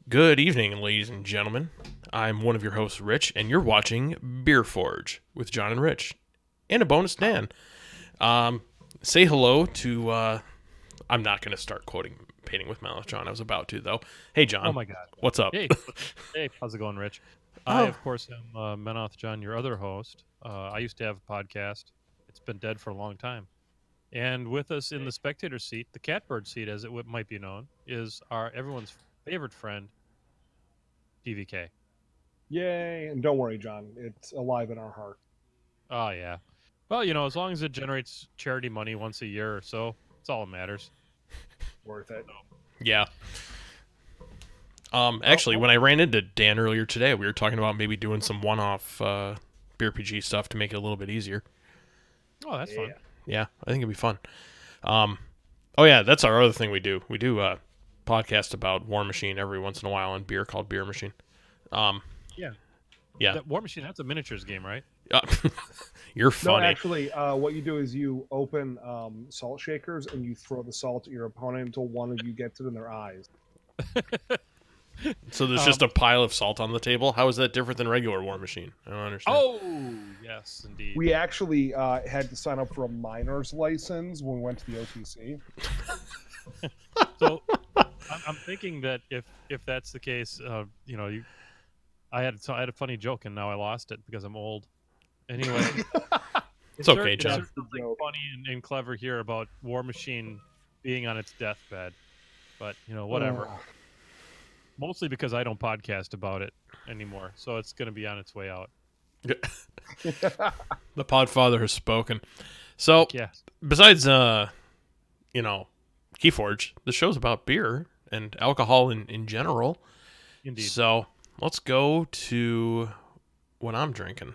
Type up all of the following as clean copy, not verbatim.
Good evening, ladies and gentlemen. I'm one of your hosts, Rich, and you're watching BeerForge with John and Rich, and a bonus Dan. Say hello to. I'm not going to start quoting Painting with Malice, John. I was about to, though. Hey, John. Oh my God! What's up? Hey, how's it going, Rich? I, Oh, of course, am Menoth John, your other host. I used to have a podcast. It's been dead for a long time. And with us in the spectator seat, the catbird seat, as it might be known, is our everyone's favorite friend, DVK. Yay! And don't worry, John. It's alive in our heart. Oh yeah. Well, as long as it generates charity money once a year or so, it's all that matters. Worth it. yeah. Actually, when I ran into Dan earlier today, we were talking about maybe doing some one-off BeerPG stuff to make it a little bit easier. Oh, that's fun. Yeah, I think it'd be fun. Oh yeah, that's our other thing we do. We do a podcast about War Machine every once in a while and beer called Beer Machine. Yeah. Yeah. That War Machine, that's a miniatures game, right? You're No, funny. actually, what you do is you open salt shakers and you throw the salt at your opponent until one of you gets it in their eyes. So there's just a pile of salt on the table. How is that different than regular War Machine? I don't understand. Oh, yes, indeed. We actually had to sign up for a miner's license when we went to the OTC. So I'm thinking that if that's the case, I had a funny joke and now I lost it because I'm old. Anyway, It's okay, John. There's something funny and clever here about War Machine being on its deathbed, but whatever. Mostly because I don't podcast about it anymore, so it's going to be on its way out. The Podfather has spoken. So, Yeah. besides, Keyforge, the show's about beer and alcohol in general. Indeed. So, let's go to what I'm drinking.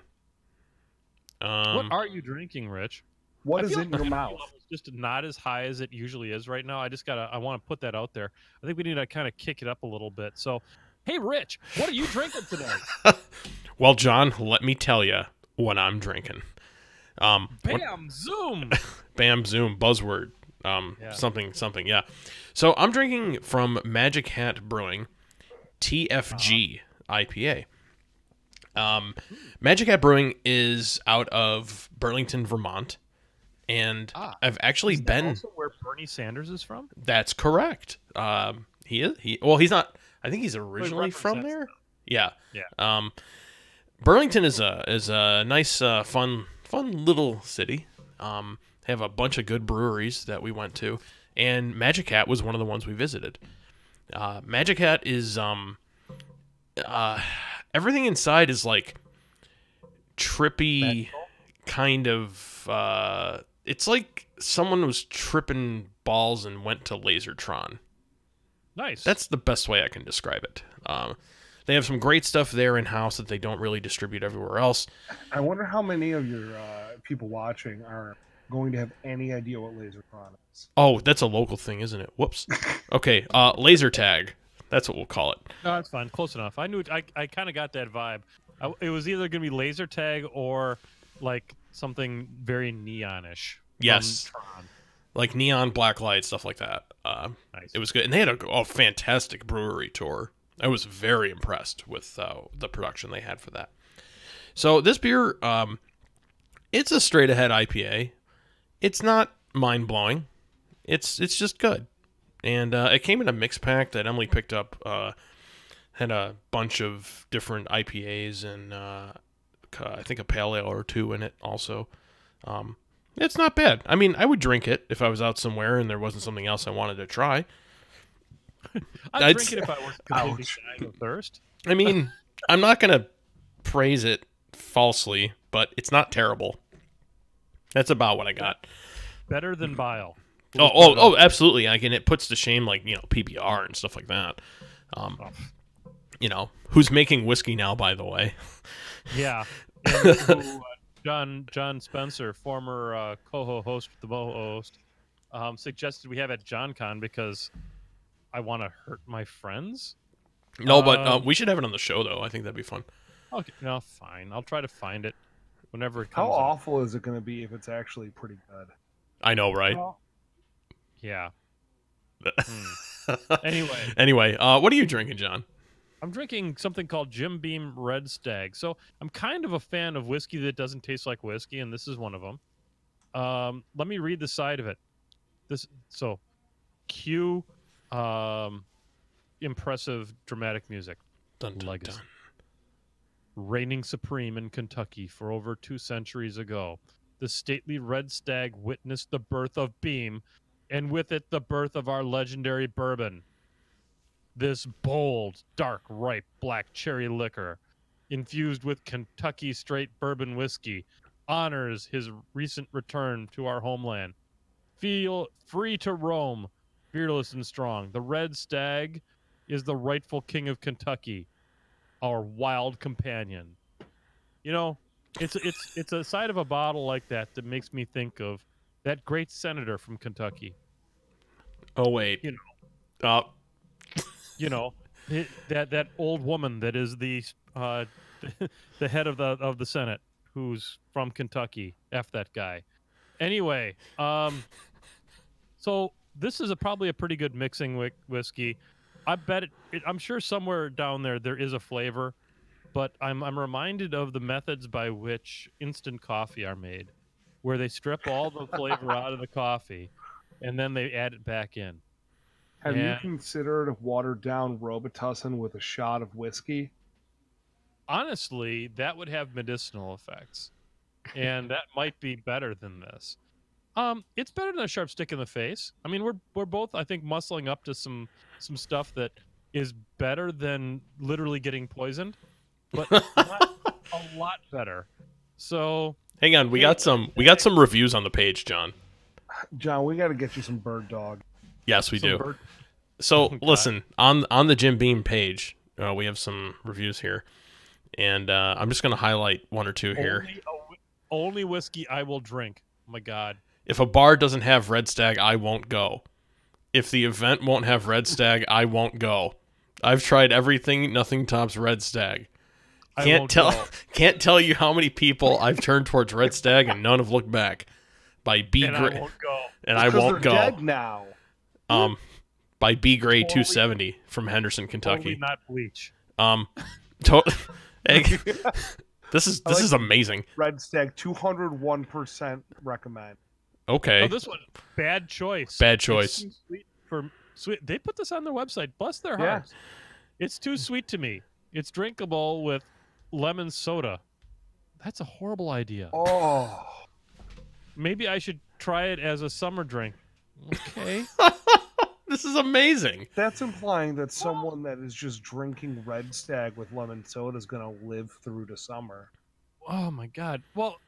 What are you drinking, Rich? What I is feel in like your my mouth? energy level's just not as high as it usually is right now. I want to put that out there. I think we need to kind of kick it up a little bit. So, hey, Rich, what are you drinking today? Well, John, let me tell you what I'm drinking. Bam, zoom. Bam, zoom, buzzword. Yeah. Something, yeah. So I'm drinking from Magic Hat Brewing, TFG IPA. Magic Hat Brewing is out of Burlington, Vermont, and I've actually Is that been. also where Bernie Sanders is from? That's correct. He's not. I think he's originally from represents there. Yeah. Yeah. Burlington is a nice, fun little city. They have a bunch of good breweries that we went to, and Magic Hat was one of the ones we visited. Magic Hat is everything inside is like trippy, kind of. It's like someone was tripping balls and went to Lasertron. Nice. That's the best way I can describe it. They have some great stuff there in house that they don't really distribute everywhere else. I wonder how many of your people watching are going to have any idea what Lasertron is. Oh, that's a local thing, isn't it? Whoops. Okay, laser tag. That's what we'll call it. No, that's fine. Close enough. I knew. I kind of got that vibe. It was either going to be laser tag or like something very neonish. Yes. from Tron. Like neon black light, stuff like that. Nice. It was good. And they had a fantastic brewery tour. I was very impressed with the production they had for that. So this beer, it's a straight ahead IPA. It's not mind blowing. It's just good. And it came in a mix pack that Emily picked up. Had a bunch of different IPAs and I think a pale ale or two in it also. It's not bad. I mean, I would drink it if I was out somewhere and there wasn't something else I wanted to try. I'd drink it if I was completely dying of thirst. I mean, I'm not going to praise it falsely, but it's not terrible. That's about what I got. Better than bile. Oh, absolutely. Like, and it puts to shame, like, PBR and stuff like that. Who's making whiskey now, by the way? Yeah. And who, John Spencer, former co-host with the Boho host, suggested we have at JohnCon because I want to hurt my friends. No, but we should have it on the show, though. I think that'd be fun. Okay, no, fine. I'll try to find it whenever it How comes out. awful is it going to be if it's actually pretty good? I know, right? Yeah. Anyway, Anyway, what are you drinking, John? I'm drinking something called Jim Beam Red Stag. So I'm kind of a fan of whiskey that doesn't taste like whiskey, and this is one of them. Let me read the side of it. Cue impressive dramatic music. Dun, dun, Legacy. dun. Reigning supreme in Kentucky for over 2 centuries ago, the stately Red Stag witnessed the birth of Beam, and with it the birth of our legendary bourbon. This bold, dark, ripe black cherry liquor, infused with Kentucky straight bourbon whiskey, honors his recent return to our homeland. Feel free to roam, fearless and strong. The Red Stag is the rightful king of Kentucky, our wild companion. You know, it's a side of a bottle like that that makes me think of that great senator from Kentucky. Oh wait. You know. You know, that old woman that is the the head of the Senate, who's from Kentucky. F that guy. Anyway, so this is probably a pretty good mixing whiskey. I bet I'm sure somewhere down there is a flavor, but I'm reminded of the methods by which instant coffee are made, where they strip all the flavor out of the coffee, and then they add it back in. Have you considered watered down Robitussin with a shot of whiskey? Honestly, that would have medicinal effects, and that might be better than this. It's better than a sharp stick in the face. I mean, we're both, I think, muscling up to some stuff that is better than literally getting poisoned, but not a lot better. So hang on, we got some reviews on the page, John. John, we got to get you some bird dog. Yes, we do. So listen, on the Jim Beam page, we have some reviews here, and I'm just going to highlight one or two here. Only whiskey I will drink. Oh my God. If a bar doesn't have Red Stag, I won't go. If the event won't have Red Stag, I won't go. I've tried everything, nothing tops Red Stag. Can't tell you how many people I've turned towards Red Stag and none have looked back. By B and Gray, I won't go. And I won't go. Dead now. By B Gray 270 from Henderson, Kentucky. Totally not bleach. This is amazing. Red Stag 201% recommend. Okay. Oh, this one, bad choice. Bad choice. It's too sweet. They put this on their website. Bless their hearts. It's too sweet to me. It's drinkable with lemon soda. That's a horrible idea. Oh. Maybe I should try it as a summer drink. Okay. This is amazing. That's implying that someone that is just drinking Red Stag with lemon soda is going to live through the summer. Oh, my God. Well,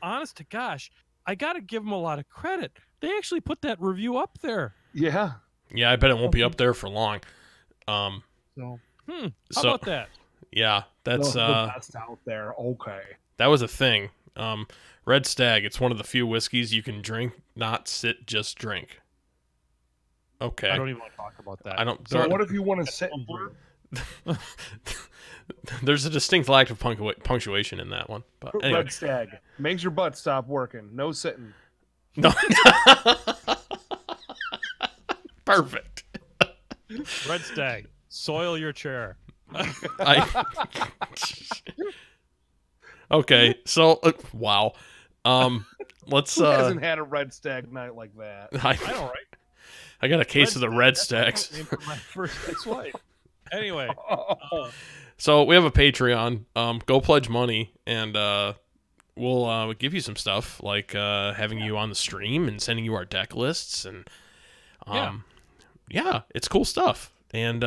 honest to gosh, I got to give them a lot of credit. They actually put that review up there. Yeah. Yeah, I bet it won't be up there for long. How about that? Yeah, that's the best out there. Okay. That was a thing. Red Stag, it's one of the few whiskeys you can drink, not sit, just drink. Okay. I don't even want to talk about that. So what if you want to sit and drink? There's a distinct lack of punctuation in that one. But anyway. Red Stag makes your butt stop working. No sitting. No. Perfect. Red Stag, soil your chair. Okay, so wow. Let's. Who hasn't had a Red Stag night like that? I know, right? I got a case of the Red Stags. For my first ex-wife. Anyway, so we have a Patreon. Go pledge money, and we'll give you some stuff like having you on the stream and sending you our deck lists, and yeah, it's cool stuff. And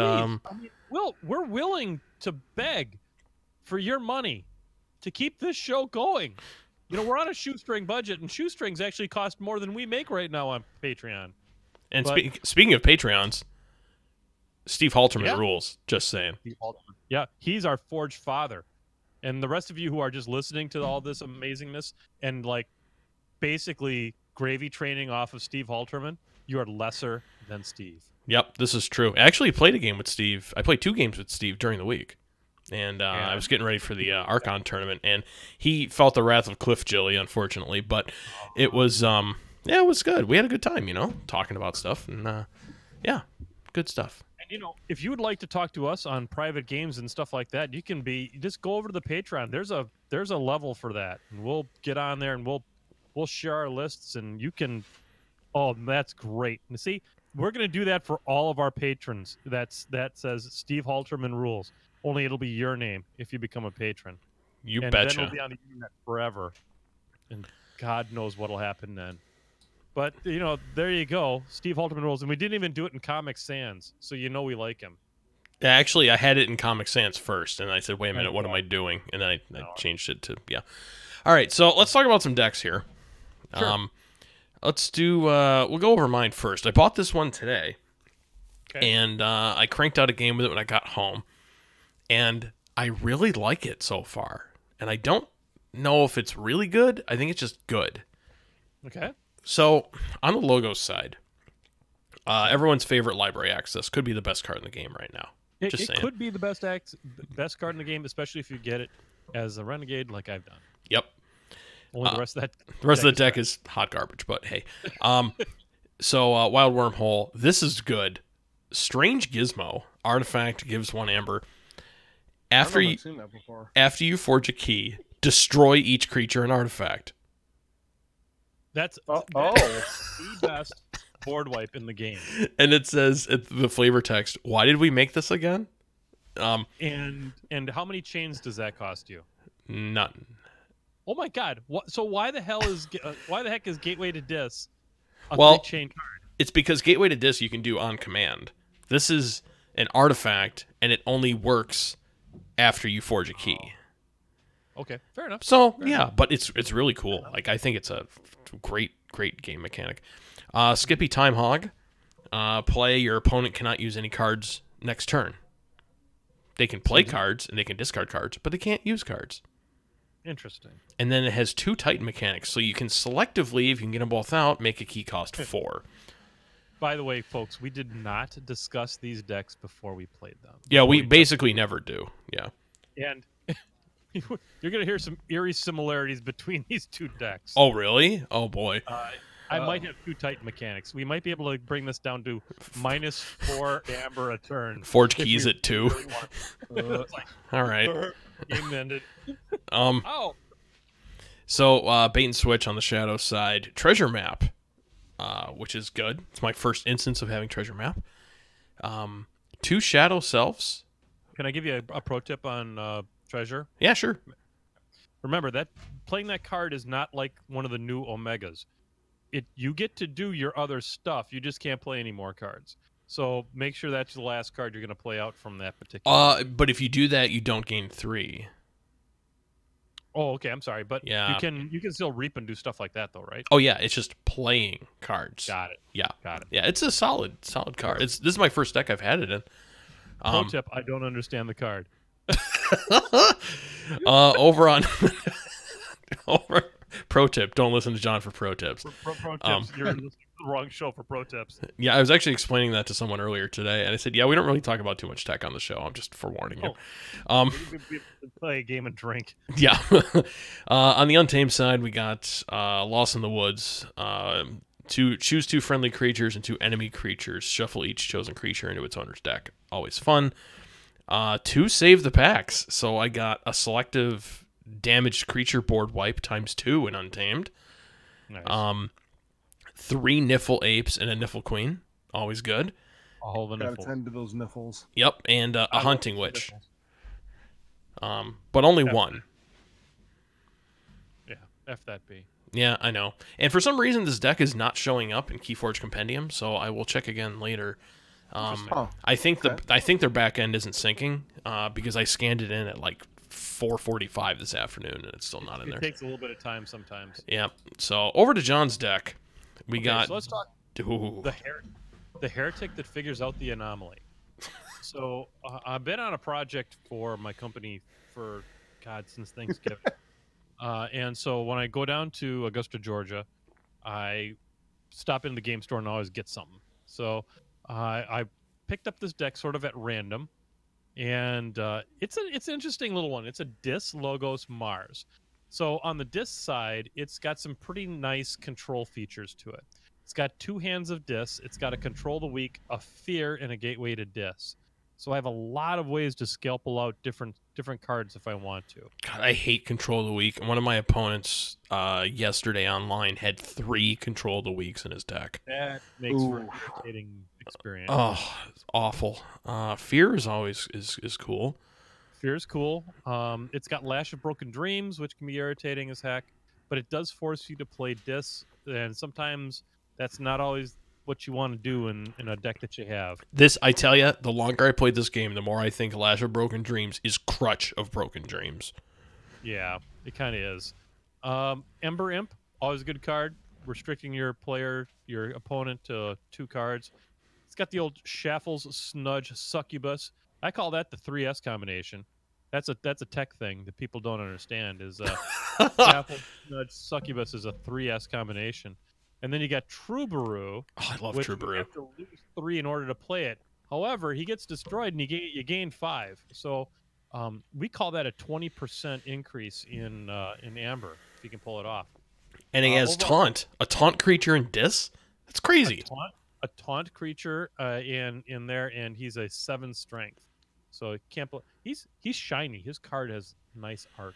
we're willing to beg for your money to keep this show going. We're on a shoestring budget, and shoestrings actually cost more than we make right now on Patreon. And speaking of Patreons, Steve Halterman rules. Just saying. Yeah, he's our Forge father. And the rest of you who are just listening to all this amazingness and basically gravy training off of Steve Halterman, you are lesser than Steve. Yep, this is true. I actually played a game with Steve. I played 2 games with Steve during the week. And I was getting ready for the Archon tournament, and he felt the wrath of Cliff Jilly, unfortunately. But it was, it was good. We had a good time, talking about stuff, and yeah, good stuff. And, if you would like to talk to us on private games and stuff like that, just go over to the Patreon. There's a level for that, and we'll get on there and we'll share our lists, and you can. Oh, that's great. And see, we're gonna do that for all of our patrons. That says Steve Halterman rules. Only it'll be your name if you become a patron. You and betcha. then we'll be on the internet forever, and God knows what'll happen then. But there you go, Steve Halterman rules, and we didn't even do it in Comic Sans, so we like him. Actually, I had it in Comic Sans first, and I said, "Wait a minute, what am I doing?" And then I changed it to All right, so let's talk about some decks here. Sure. Let's do. We'll go over mine first. I bought this one today, Okay. and I cranked out a game with it when I got home, and I really like it so far. And I don't know if it's really good. I think it's just good. Okay. So on the logos side, everyone's favorite library access could be the best card in the game right now. It Just saying. could be the best card in the game, especially if you get it as a renegade, like I've done. Yep. Only the rest of that. The rest of the deck is hot garbage, but hey. So Wild Wormhole, this is good. Strange Gizmo, artifact, gives 1 amber. After I've seen that before. After you forge a key, destroy each creature and artifact. That's Oh. the best board wipe in the game. And it says the flavor text, "Why did we make this again?" And how many chains does that cost you? None. Oh my God! So why the heck is Gateway to Dis a Well, 3-chain card? It's because Gateway to Dis you can do on command. This is an artifact, and it only works after you forge a key. Okay, fair enough. So but it's really cool. Like, I think it's a great game mechanic. Skippy Time Hog. Play, your opponent cannot use any cards next turn. They can play cards and they can discard cards, but they can't use cards. Interesting. And then it has 2 Titan mechanics, so you can selectively, if you can get them both out, make a key cost 4. By the way, folks, we did not discuss these decks before we played them. Yeah, we basically never do. Yeah. And you're going to hear some eerie similarities between these 2 decks. Oh, really? Oh, boy. I might have 2 Titan mechanics. We might be able to bring this down to -4 amber a turn. Forge keys at 2. It's like, All right. game ended. Oh. So, bait and switch on the shadow side. Treasure map, which is good. It's my first instance of having treasure map. 2 shadow selves. Can I give you a pro tip on treasure? Yeah, sure. Remember that playing that card is not like one of the new Omegas. You get to do your other stuff. You just can't play any more cards. So make sure that's the last card you're going to play out from that particular. But if you do that, you don't gain 3. Oh, okay. I'm sorry, but Yeah. you can still reap and do stuff like that, though, right? Oh yeah, it's just playing cards. Got it. Yeah, Got it. yeah. It's a solid card. This is my first deck I've had it in. Pro tip: I don't understand the card. Over on pro tip. Don't listen to John for pro tips. Pro tips. You're in the wrong show for pro tips. Yeah, I was actually explaining that to someone earlier today, and I said, "Yeah, we don't really talk about too much tech on the show. I'm just forewarning you." We play a game and drink. Yeah. On the Untamed side, we got Lost in the Woods. Choose 2 friendly creatures and 2 enemy creatures. Shuffle each chosen creature into its owner's deck. Always fun. 2 save the packs. So I got a selective damaged creature board wipe ×2 in Untamed. Nice. 3 Niffle Apes and a Niffle Queen. Always good. All the Gotta nipples. tend to those niffles. Yep, and a I love Hunting the Witch. nipples. But only Yeah. 1. Yeah, F that be. Yeah, I know. And for some reason, this deck is not showing up in Keyforge Compendium, so I will check again later. Oh, I think okay. I think their back end isn't syncing because I scanned it in at like 4:45 this afternoon, and it's still not in It there. takes a little bit of time sometimes. Yeah. So over to John's deck, we Okay, got. so let's talk Ooh. the heretic that figures out the anomaly. So I've been on a project for my company for since Thanksgiving. And so when I go down to Augusta, Georgia, I stop in the game store and always get something. So I picked up this deck sort of at random, and it's an interesting little one. It's a Dis Logos Mars. So on the Dis side, it's got some pretty nice control features to it. It's got 2 hands of Dis. It's got a Control the Weak, a Fear, and a Gateway to Dis. So I have a lot of ways to scalpel out different cards if I want to. God, I hate Control the Weak. One of my opponents yesterday online had 3 Control the Weaks in his deck. That makes for an irritating experience. Oh, it's awful. Fear is always is cool. Fear is cool. It's got Lash of Broken Dreams, which can be irritating as heck, but it does force you to play Dis, and sometimes that's not always what you want to do in a deck that you have. This, I tell you, the longer I played this game, the more I think Lash of Broken Dreams is Crutch of Broken Dreams. Yeah, it kind of is. Ember Imp, always a good card, restricting your opponent to 2 cards. It's got the old Shaffles, Snudge, Succubus. I call that the 3S combination. That's a tech thing that people don't understand. Is Shaffles, Snudge, Succubus is a 3S combination. And then you got Troubadour. Oh, I love which Troubadour. You have to lose 3 in order to play it. However, he gets destroyed and you gain 5. So we call that a 20% increase in Amber if you can pull it off. And he has Taunt, a Taunt creature in Dis. That's crazy. A taunt creature in there, and he's a 7 strength. So he can't. He's shiny. His card has nice art.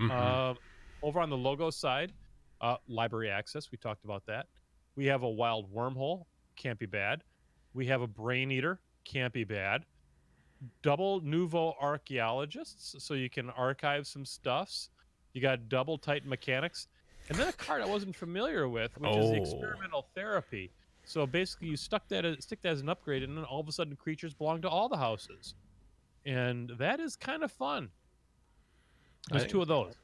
Mm-hmm. Over on the logo side. Library access, we talked about that. We have a Wild Wormhole, can't be bad. We have a Brain Eater, can't be bad. Double Nouveau Archaeologists, so you can archive some stuffs. You got double Titan Mechanics. And then a card I wasn't familiar with, which is the Experimental Therapy. So basically you stick that as an upgrade, and then all of a sudden creatures belong to all the houses. And that is kind of fun. There's 2 of those.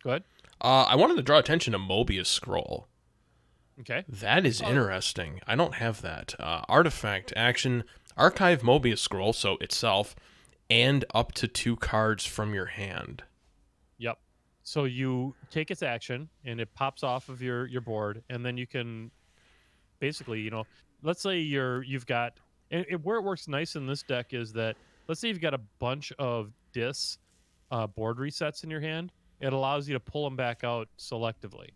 Go ahead. I wanted to draw attention to Mobius Scroll. Okay. That is interesting. I don't have that. Artifact action, archive Mobius Scroll, so itself, and up to 2 cards from your hand. Yep. So you take its action, and it pops off of your board, and then you can basically, let's say you've got, and where it works nice in this deck is that, let's say you've got a bunch of Dis board resets in your hand. It allows you to pull them back out selectively.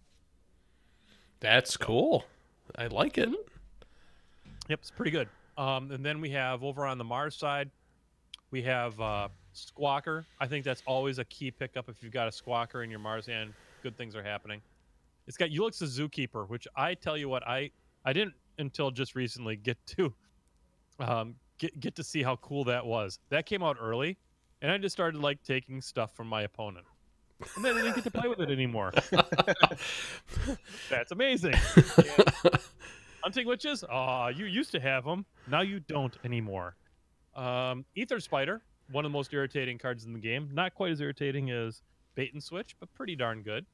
That's cool. I like it. Yep, it's pretty good. And then we have, over on the Mars side, we have Squawker. I think that's always a key pickup. If you've got a Squawker in your Mars hand, good things are happening. It's got Ulix the Zookeeper, which I tell you what, I didn't until just recently get to see how cool that was. That came out early, and I just started taking stuff from my opponent. And then I didn't get to play with it anymore. That's amazing. Hunting Witches? You used to have them. Now you don't anymore. Ether Spider, one of the most irritating cards in the game. Not quite as irritating as Bait and Switch, but pretty darn good.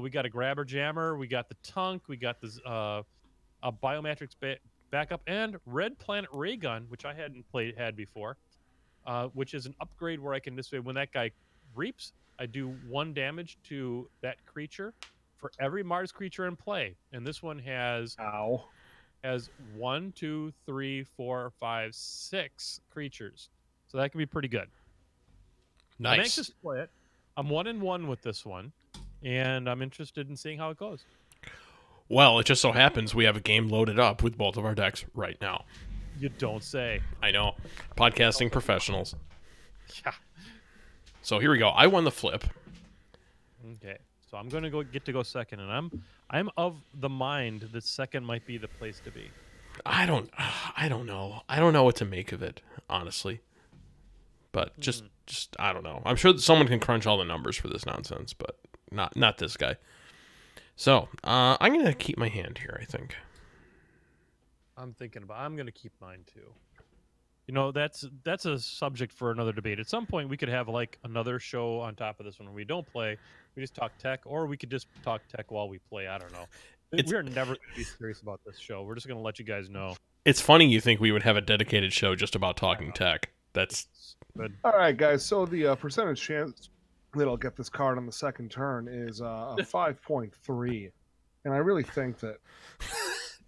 We got a Grabber Jammer. We got the Tunk. We got this a Biomatrix backup, and Red Planet Ray Gun, which I hadn't had before, which is an upgrade where I can, this way, when that guy reaps, I do 1 damage to that creature for every Mars creature in play. And this one has 1, 2, 3, 4, 5, 6 creatures. So that can be pretty good. Nice. I'm anxious to play it. I'm 1-1 with this one, and I'm interested in seeing how it goes. Well, it just so happens we have a game loaded up with both of our decks right now. You don't say. I know. Podcasting professionals. Yeah. So here we go. I won the flip. Okay. So I'm going to get to go second, and I'm of the mind that second might be the place to be. I don't know. I don't know what to make of it, honestly. But just I don't know. I'm sure that someone can crunch all the numbers for this nonsense, but not this guy. So, I'm going to keep my hand here, I think. I'm going to keep mine too. That's a subject for another debate. At some point, we could have another show on top of this one where we don't play. We just talk tech, or we could just talk tech while we play. I don't know. We're never going to be serious about this show. We're just going to let you guys know. It's funny you think we would have a dedicated show just about talking tech. That's good. All right, guys. So the percentage chance that I'll get this card on the second turn is 5.3, and I really think that.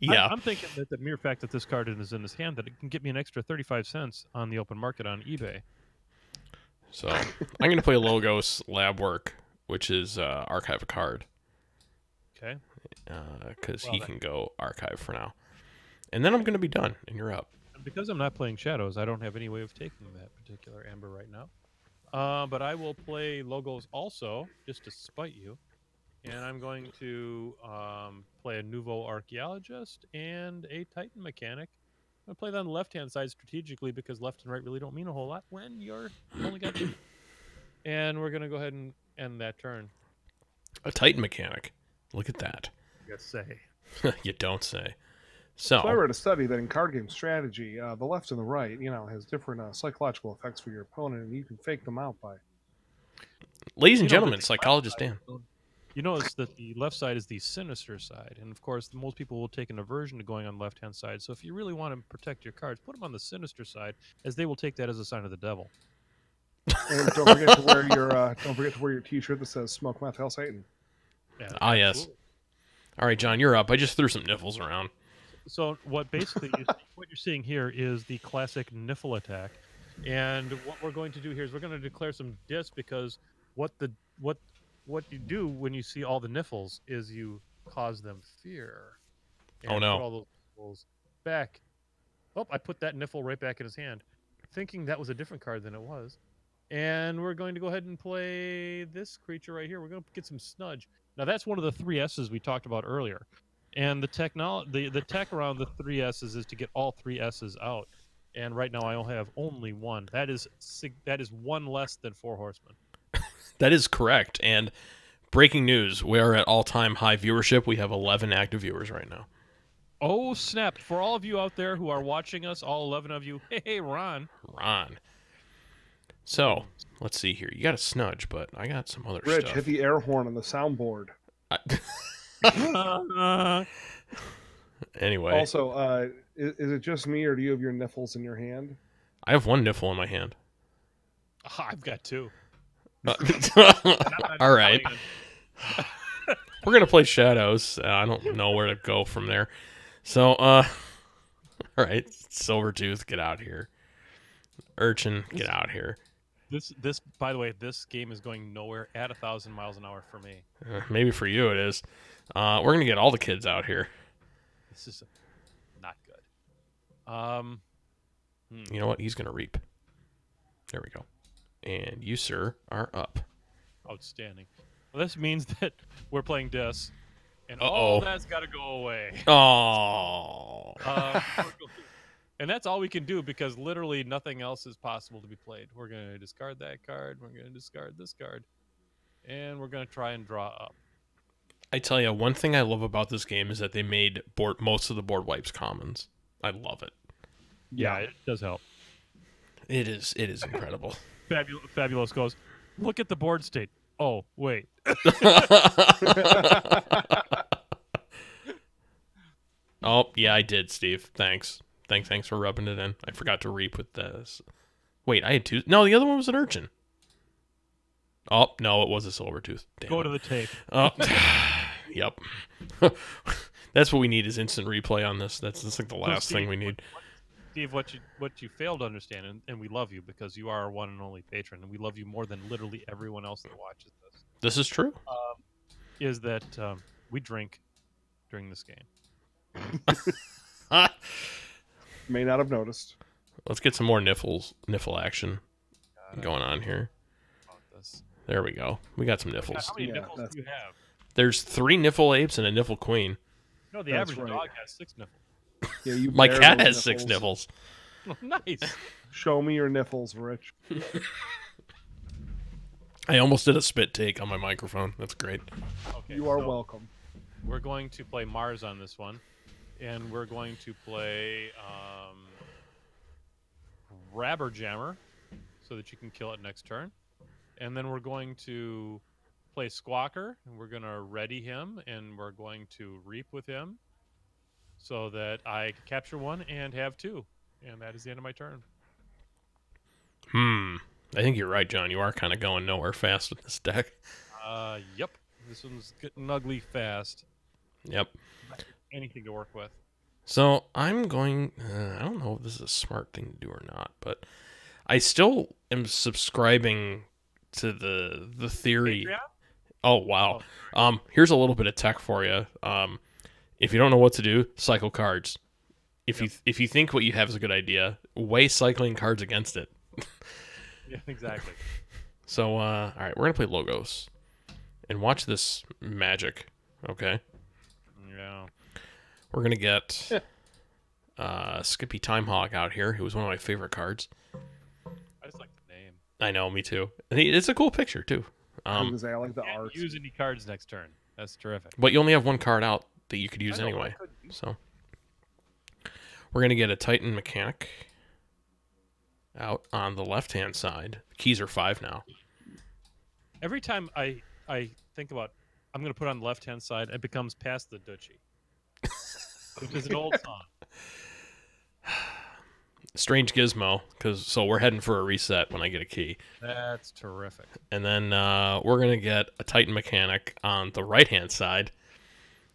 Yeah, I'm thinking that the mere fact that this card is in his hand, that it can get me an extra 35 cents on the open market on eBay. So I'm going to play Logos Lab Work, which is archive a card. Okay. Because Well, he then- can go archive for now. And then I'm going to be done, and you're up. And because I'm not playing Shadows, I don't have any way of taking that particular Amber right now. But I will play Logos also, just to spite you. And I'm going to play a Nouveau Archaeologist and a Titan Mechanic. I'm going to play that on the left-hand side strategically because left and right really don't mean a whole lot when you're only got two. And we're going to go ahead and end that turn. A Titan mechanic. Look at that. Yes, say. You don't say. So I So, read a study that in card game strategy, the left and the right, has different psychological effects for your opponent, and you can fake them out by. ladies and You know, gentlemen, the Psychologist left Dan. side- You notice that the left side is the sinister side, and of course, most people will take an aversion to going on the left-hand side. So if you really want to protect your cards, put them on the sinister side, as they will take that as a sign of the devil. And don't forget to wear your T-shirt that says "Smoke Meth, Hail Satan." Yeah, Ah, yes. absolutely. All right, John, you're up. I just threw some niffles around. So what basically what you're seeing here is the classic Niffle attack, and what we're going to do here is we're going to declare some discs because what you do when you see all the Niffles is you cause them fear. Oh, And no. Put all those Niffles back. Oh, I put that Niffle right back in his hand, thinking that was a different card than it was. And we're going to go ahead and play this creature right here. We're going to get some Snudge. Now that's one of the 3 S's we talked about earlier. And the tech around the 3 S's is to get all 3 S's out. And right now I only have only one. That is one less than 4 Horsemen. That is correct. And breaking news, we are at all-time high viewership. We have 11 active viewers right now. Oh snap! For all of you out there who are watching us, all 11 of you, hey Ron. Ron. So, let's see here. You got a Snudge, but I got some other Rich, stuff. hit the air horn on the soundboard. Anyway, Also, is it just me, or do you have your niffles in your hand? I have one niffle in my hand. I've got 2. All right. We're going to play Shadows. I don't know where to go from there. So, all right. Silvertooth, get out here. Urchin, get out here. This by the way, this game is going nowhere at 1,000 miles an hour for me. Maybe for you it is. We're going to get all the kids out here. This is not good. You know what? He's going to reap. There we go. And you, sir, are up. Outstanding. Well, this means that we're playing Dis, and Uh-oh. all that's got to go away. Oh. And that's all we can do because literally nothing else is possible to be played. We're going to discard that card. We're going to discard this card. And we're going to try and draw up. I tell you, one thing I love about this game is that they made most of the board wipes commons. I love it. Yeah, it does help. It is incredible. Fabulous goes, look at the board state. Oh, wait. Oh, yeah, I did, Steve. Thanks for rubbing it in. I forgot to reap with this. Wait, I had 2. No, the other one was an urchin. Oh, no, it was a Silvertooth. Damn Go it. to the tape. Oh, yep. That's what we need is instant replay on this. That's like the last thing we need. Steve, what you fail to understand, and we love you because you are our one and only patron, and we love you more than literally everyone else that watches this, This is true. is that we drink during this game. May not have noticed. Let's get some more niffle action going on here. About this. There we go. We got some niffles. How many Yeah, nipples that's- do you have? There's 3 niffle apes and a niffle queen. No, the That's average right. dog has 6 nipples. Yeah, you My bear cat those has 6 nipples. Nice. Show me your niffles, Rich. I almost did a spit take on my microphone. That's great. Okay, You are so welcome. We're going to play Mars on this one, and we're going to play Rabberjammer so that you can kill it next turn. And then we're going to play Squawker, and we're going to ready him, and we're going to reap with him so that I can capture 1 and have 2. And that is the end of my turn. I think you're right, John. You are kind of going nowhere fast with this deck. Yep. This one's getting ugly fast. Yep. Anything to work with. So I'm going. I don't know if this is a smart thing to do or not, but I still am subscribing to the theory. Patreon? Oh, wow. Here's a little bit of tech for you. If you don't know what to do, cycle cards. If you think what you have is a good idea, weigh cycling cards against it. Yeah, exactly. So, all right, we're gonna play logos, and watch this magic. Okay, Yeah. we're gonna get Skippy Timehawk out here, who was one of my favorite cards. I just like the name. I know, me too. And it's a cool picture too. I like the Can't art. use any cards next turn. That's terrific. But you only have one card out that you could use I know, anyway. I could use So we're gonna get a Titan Mechanic out on the left-hand side. The keys are 5 now. Every time I think about I'm going to put on the left-hand side, it becomes Past the Dutchie, which is an old song. Strange gizmo, so we're heading for a reset when I get a key. That's terrific. And then we're going to get a Titan Mechanic on the right-hand side.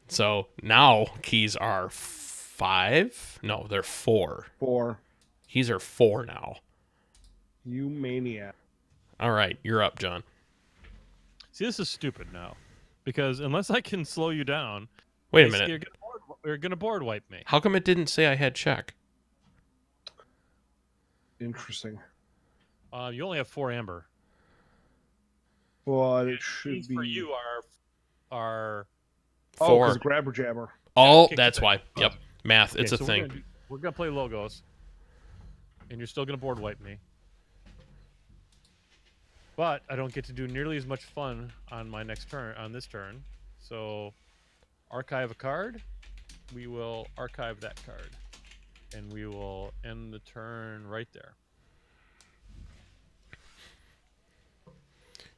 So now keys are 5? No, they're 4. 4. Keys are 4 now. You maniac. All right, you're up, John. See, this is stupid now, because unless I can slow you down, Wait a minute. You're gonna board wipe me. How come it didn't say I had check? Interesting. You only have 4 amber. Well, it should These be for you are 4. because grabber jabber. Oh, kick that's it why. Yep, math. It's okay, a so thing. We're gonna play logos, and you're still gonna board wipe me. But I don't get to do nearly as much fun on my next turn, on this turn. So, archive a card. We will archive that card. And we will end the turn right there.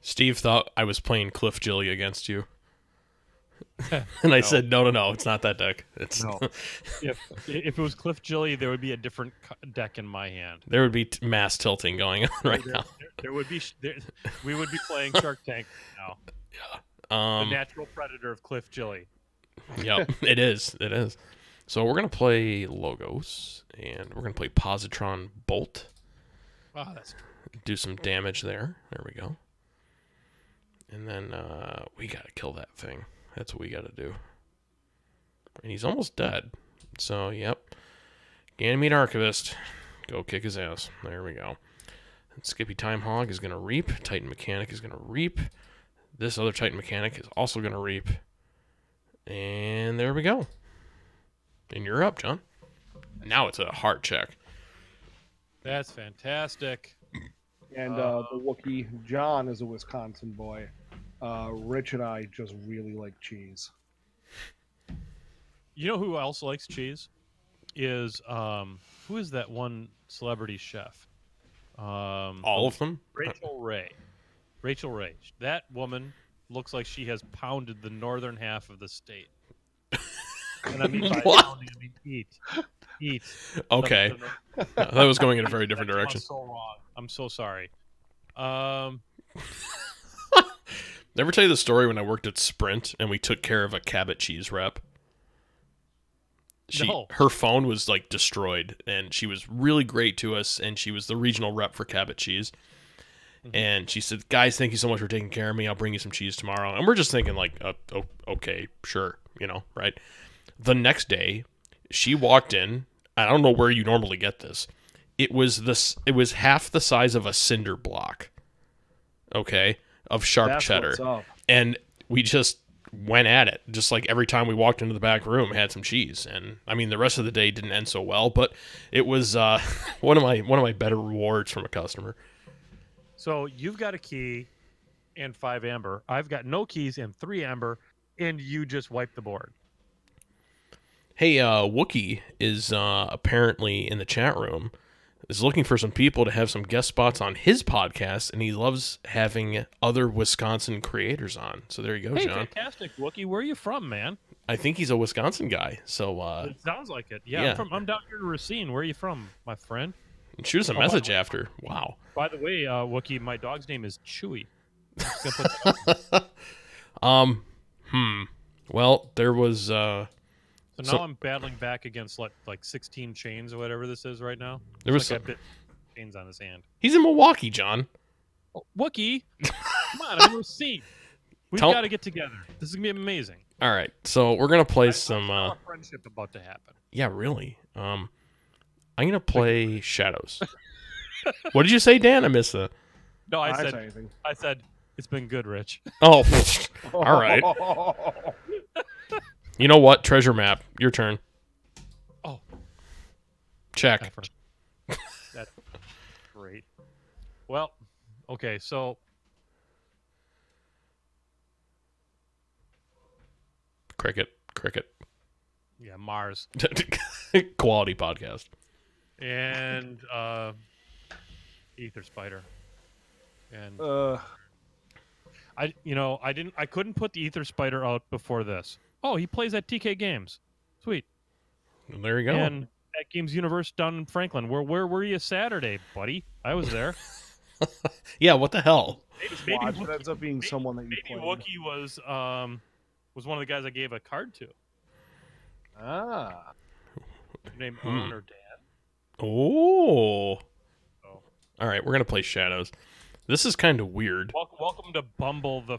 Steve thought I was playing Cliff Jilly against you. And I said, no, it's not that deck. It's No. If it was Cliff Jilly, there would be a different deck in my hand. There would be mass tilting going on right now. There would be. We would be playing Shark Tank now. The natural predator of Cliff Jilly. Yep, it is. It is. So we're gonna play logos, and we're gonna play Positron Bolt. Oh, that's Do some damage there. There we go. And then we gotta kill that thing. That's what we gotta do. And he's almost dead. So, yep. Ganymede Archivist. Go kick his ass. There we go. And Skippy Timehawk is gonna reap. Titan Mechanic is gonna reap. This other Titan Mechanic is also gonna reap. And there we go. And you're up, John. Now it's a heart check. That's fantastic. And the Wookiee, John, is a Wisconsin boy. Rich and I just really like cheese. You know who else likes cheese? Is who is that one celebrity chef? All of them? Rachel Ray. Rachel Ray. That woman looks like she has pounded the northern half of the state. And I mean by pounding, I mean eat. Okay. That was going in a very different direction. So wrong. I'm so sorry. Never tell you the story when I worked at Sprint and we took care of a Cabot cheese rep? No. Her phone was like destroyed, and she was really great to us, and she was the regional rep for Cabot cheese. And she said, "Guys, thank you so much for taking care of me. I'll bring you some cheese tomorrow." And we're just thinking like, okay, sure, right? The next day, she walked in. I don't know where you normally get this. It was half the size of a cinder block. Okay, of sharp That's cheddar. what's up. And we just went at it. Just like every time we walked into the back room, had some cheese. And I mean, the rest of the day didn't end so well, but it was one of my better rewards from a customer. So you've got a key and 5 amber. I've got no keys and 3 amber, and you just wiped the board. Hey, Wookie is apparently in the chat room, is looking for some people to have some guest spots on his podcast, and he loves having other Wisconsin creators on. So there you go, Hey, John. fantastic, Wookie. Where are you from, man? I think he's a Wisconsin guy. So It sounds like it. Yeah, yeah. I'm down here in Racine. Where are you from, my friend? shoot us a message after. Wow. By the way, Wookie, my dog's name is Chewy. I'm just gonna put that out. Well, there was So now I'm battling back against like 16 chains or whatever this is right now. There was like I bit chains on his hand. he's in Milwaukee, John. Oh, Wookie, come on, I'm in Racine. We've Tell- got to get together. This is gonna be amazing. All right, so we're gonna play I some. smell a friendship about to happen. Yeah, really. I'm gonna play Shadows. What did you say, Dan? I missed that. No, I I said say anything. it's been good, Rich. Oh, all right. You know what? Treasure map. Your turn. Oh, Check. effort. That's great. Well, okay, so Cricket. yeah, Mars Quality podcast. and Ether Spider, and I couldn't put the Ether Spider out before this. Oh, he plays at TK Games. Sweet. There you go. And at Games Universe down in Franklin. Where were you Saturday, buddy? I was there. Yeah, what the hell? Maybe Watch, Wookie- it ends up being someone that you Maybe played. Wookie was one of the guys I gave a card to. Ah. Named Owen or Dan. Oh. Oh. All right, we're gonna play Shadows. This is kind of weird. Welcome to Bumble, the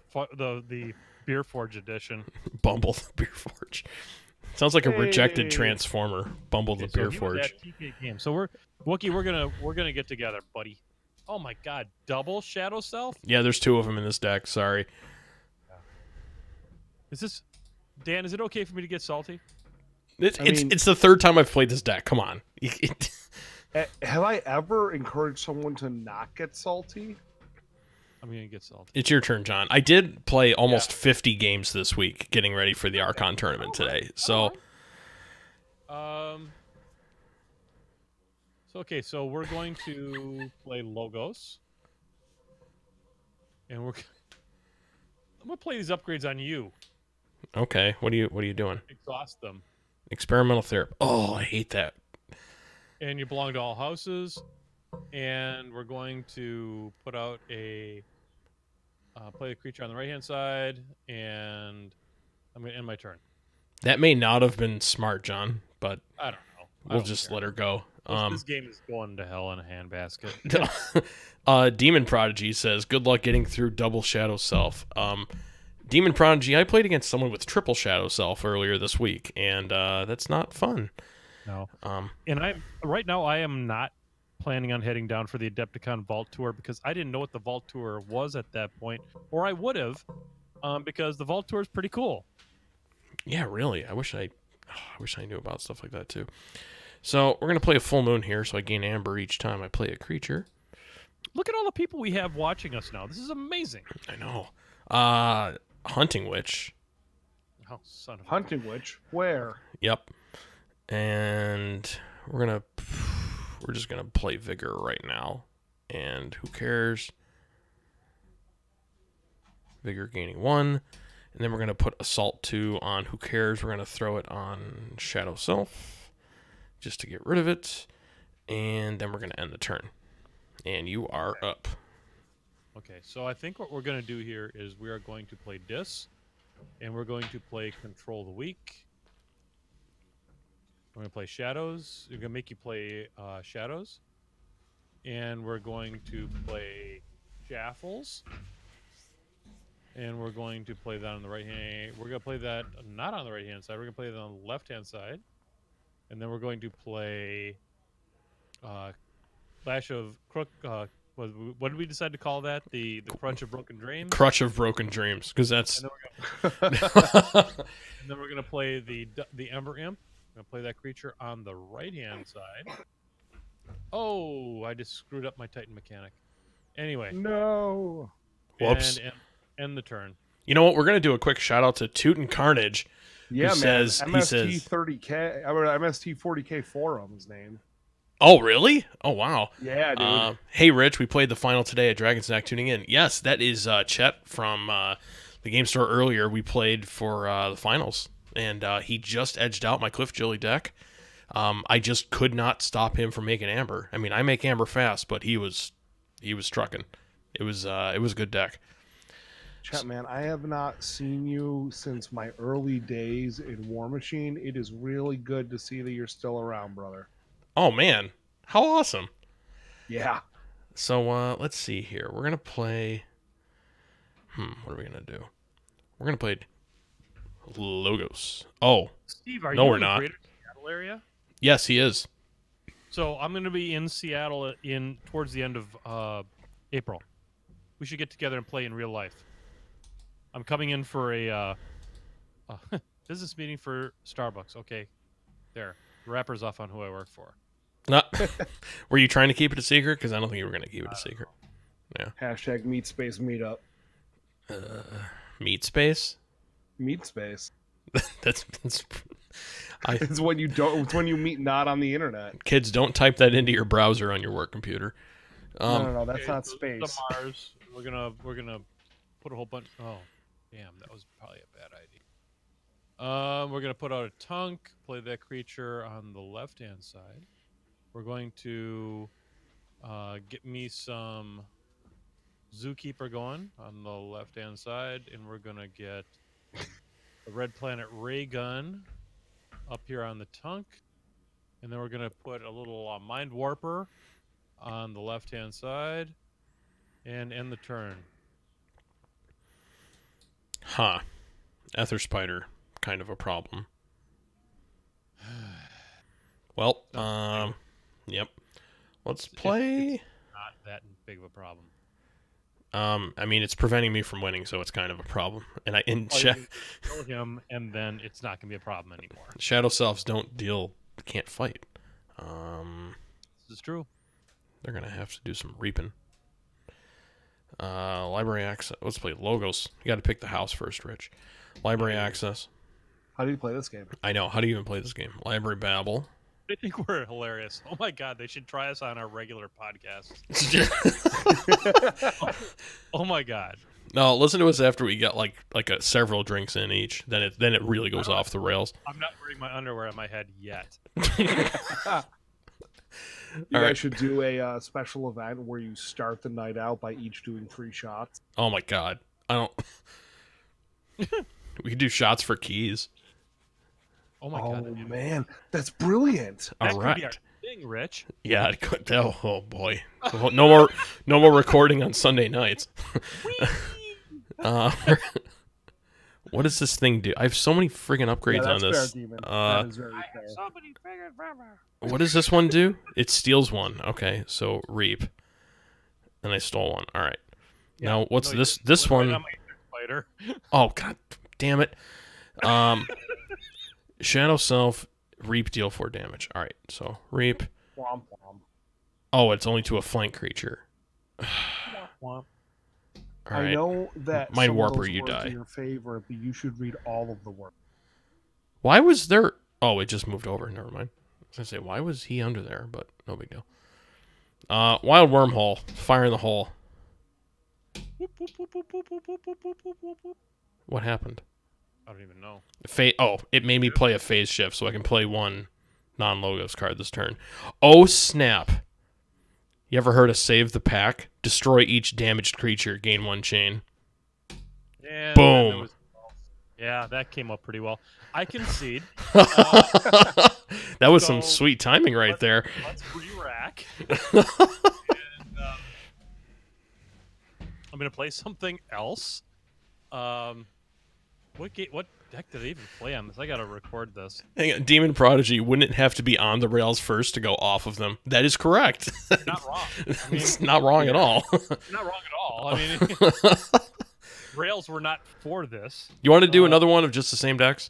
BeerForge edition. Bumble the BeerForge. Sounds like a rejected Hey. Transformer. Bumble the So he was BeerForge. at TK Games. So Wookie, we're gonna get together, buddy. Oh my God, double Shadow Self? Yeah, there's two of them in this deck. Sorry. Is this Dan? Is it okay for me to get salty? It's the third time I've played this deck. Come on. Have I ever encouraged someone to not get salty? I'm gonna get salty. It's your turn, John. I did play almost 50 games this week getting ready for the Archon tournament today. So, So we're going to play Logos, and I'm gonna play these upgrades on you. okay, what are you doing? Exhaust them, Experimental therapy. Oh, I hate that. and you belong to all houses. And we're going to put out a play a creature on the right hand side, and I'm gonna end my turn. That may not have been smart, John, but I don't know. we'll just let her go. This game is going to hell in a handbasket. Demon Prodigy says, "Good luck getting through double Shadow Self." Demon Prodigy, I played against someone with triple Shadow Self earlier this week, and that's not fun. No. And right now I am not planning on heading down for the Adepticon Vault Tour because I didn't know what the Vault Tour was at that point, or I would have, because the Vault Tour is pretty cool. Yeah, really. I wish I knew about stuff like that too. So we're gonna play a full moon here, so I gain amber each time I play a creature. Look at all the people we have watching us now. This is amazing. I know. Hunting Witch. Oh, son of a... Hunting Witch? Where? Yep. And we're just gonna play Vigor right now. And who cares? Vigor gaining 1. And then we're gonna put Assault 2 on who cares. We're gonna throw it on Shadow Self just to get rid of it. And then we're gonna end the turn. And you are up. Okay, so I think what we're going to do here is we are going to play Dis, and we're going to play Control the Weak. We're going to play Shadows. We're going to make you play Shadows. And we're going to play Jaffles. And we're going to play that on the right hand. We're going to play that not on the right hand side. We're going to play that on the left hand side. And then we're going to play Clash of Crook. What did we decide to call that? The Crunch of Broken Dreams? Crush of Broken Dreams, because that's... And then we're going to play the Ember Imp. I'm going to play that creature on the right-hand side. Oh, I just screwed up my Titan mechanic. Anyway. No. Whoops. And end the turn. You know what? We're going to do a quick shout-out to Toot and Carnage. Yeah, He man. says- MST 30K. MST 40K forums name. Oh, really? Oh, wow. Yeah, dude. Hey, Rich, we played the final today at Dragon's Neck tuning in. Yes, that is Chet from the game store earlier. We played for the finals, and he just edged out my Cliff Jilly deck. I just could not stop him from making amber. I mean, I make amber fast, but he was trucking. It was a good deck. Chet, man, I have not seen you since my early days in War Machine. It is really good to see that you're still around, brother. Oh, man. How awesome. Yeah. So, let's see here. We're going to play... what are we going to do? We're gonna play Logos. Oh, Steve, are No, you we're in the not. greater Seattle area? yes, he is. So I'm going to be in Seattle towards the end of April. We should get together and play in real life. I'm coming in for a business meeting for Starbucks. Okay, there. Wrappers off on who I work for. Not. Were you trying to keep it a secret? Because I don't think you were gonna keep it a secret. Hashtag meat space meetup. Meat space. Meat space. That's. It's when you don't. It's when you meet not on the internet. Kids, don't type that into your browser on your work computer. No, that's Okay, not so space. The Mars. We're gonna put a whole bunch. Oh, damn, that was probably a bad idea. We're gonna put out a tunk. Play that creature on the left-hand side. We're going to get me some Zookeeper going on the left-hand side, and we're gonna get a Red Planet Ray Gun up here on the tunk, and then we're gonna put a little Mind Warper on the left-hand side, and end the turn. Huh. Ether Spider, kind of a problem. Well, yep. Let's play. Not that big of a problem. I mean, it's preventing me from winning, so it's kind of a problem. And All you do is kill him, and then it's not gonna be a problem anymore. Shadow Selves can't fight. This is true. They're gonna have to do some reaping. Library access. Let's play Logos. You got to pick the house first, Rich. Library access. How do you play this game? I know. How do you even play this game? Library Babble. I think we're hilarious. Oh my god, they should try us on our regular podcast. Oh my god. No, listen to us after we get like several drinks in each. Then it really goes off the rails. I'm not wearing my underwear on my head yet. You All guys right. should do a special event where you start the night out by each doing 3 shots. Oh my god. I don't. We could do shots for keys. Oh my god. that'd be Man, that's brilliant. That All could be our right. thing, Rich. Yeah. It could. Oh boy. No more recording on Sunday nights. What does this thing do? I have so many friggin' upgrades Yeah, on that's this. fair, Demon. That is very fair. Somebody figured forever. What does this one do? It steals one. Okay, so reap. And I stole one. All right. Now what's No, this? you This went right one. on my spider. Oh god damn it. Shadow Self, reap, deal 4 damage. All right, so reap. Womp womp. Oh, it's only to a flank creature. Womp. All I right. know that Mind some of Warper, those you words die. are your favorite, but you should read all of the words. Why was there? Oh, it just moved over. Never mind. I was gonna say why was he under there, but no big deal. Wild Wormhole, fire in the hole. What happened? I don't even know. It made me play a phase shift, so I can play one non-logos card this turn. Oh snap! You ever heard of save the pack? Destroy each damaged creature, gain 1 chain. Yeah, Boom. Yeah, that came up pretty well. I concede. That was some so sweet timing right there. Let's re-rack. I'm gonna play something else. What deck did I even play on this? I gotta record this. Hang on, Demon Prodigy wouldn't have to be on the rails first to go off of them. That is correct. Not wrong. I mean, It's not wrong at all. not wrong at all. I mean, rails were not for this. You want to do another one of just the same decks?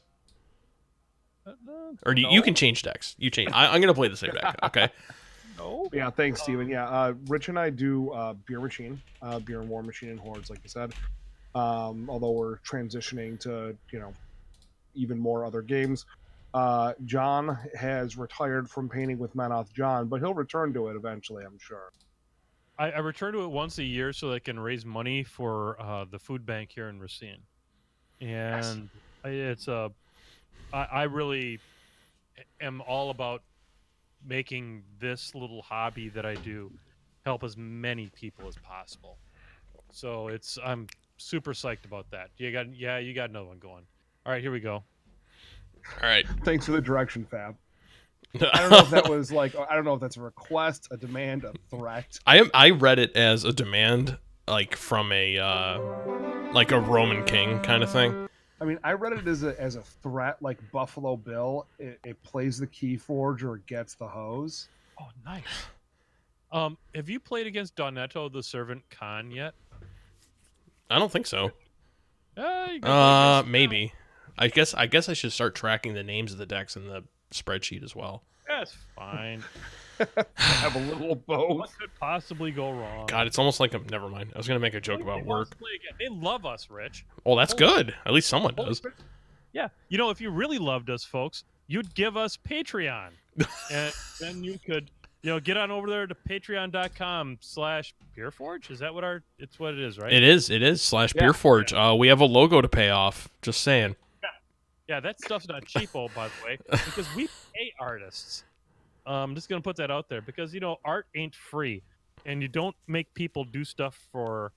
Or you No. can change decks. You change. I'm going to play the same deck. Okay. No. Yeah, thanks, Steven. Yeah, Rich and I do Beer Machine, Beer and War Machine and Hordes, like you said. Although we're transitioning to, even more other games. John has retired from painting with Menoth John, but he'll return to it eventually, I'm sure. I return to it once a year so I can raise money for the food bank here in Racine. And I really am all about making this little hobby that I do help as many people as possible. So I'm super psyched about that. You got another one going. All right, here we go. All right. Thanks for the direction, Fab. I don't know if that was I don't know if that's a request, a demand, a threat. I read it as a demand, like from a like a Roman king kind of thing. I mean, I read it as a threat, like Buffalo Bill. It plays the key forge or it gets the hose. Oh, nice. Have you played against Donetto the Servant Khan yet? I don't think so. You gotta play against- Maybe. I guess I should start tracking the names of the decks in the spreadsheet as well. That's fine. Have a little of both. What could possibly go wrong? God, it's almost like never mind. I was gonna make a joke about They work. play again. They love us, Rich. Well, that's good. At least someone does. Yeah. You know, if you really loved us, folks, you'd give us Patreon. And then you could, get on over there to patreon.com/BeerForge. Is that it's what it is, right? It is /BeerForge. We have a logo to pay off. Just saying. Yeah, that stuff's not cheapo, by the way, because we pay artists. I'm just going to put that out there because, art ain't free. And you don't make people do stuff for,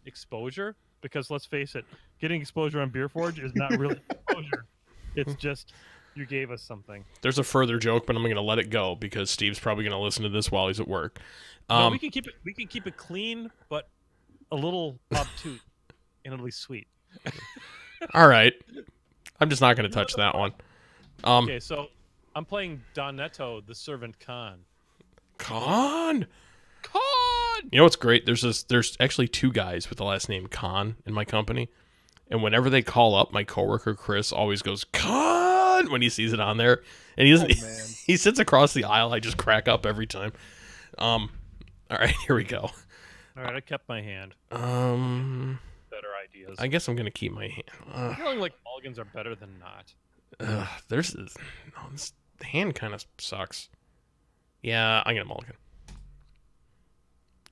exposure? Because let's face it, getting exposure on BeerForge is not really exposure. It's just you gave us something. There's a further joke, but I'm going to let it go because Steve's probably going to listen to this while he's at work. No, we can keep it clean, but a little obtuse, and it'll be sweet. All right. I'm just not going to touch that one. Okay, so I'm playing Donetto, the Servant Khan. Khan! You know what's great? There's actually 2 guys with the last name Khan in my company. And whenever they call up, my coworker Chris always goes, Khan! When he sees it on there. And he doesn't he sits across the aisle. I just crack up every time. All right, here we go. All right, I kept my hand. Better ideas. I guess I'm going to keep my hand. Feeling like mulligans are better than not. This hand kind of sucks. Yeah, I'm going to mulligan.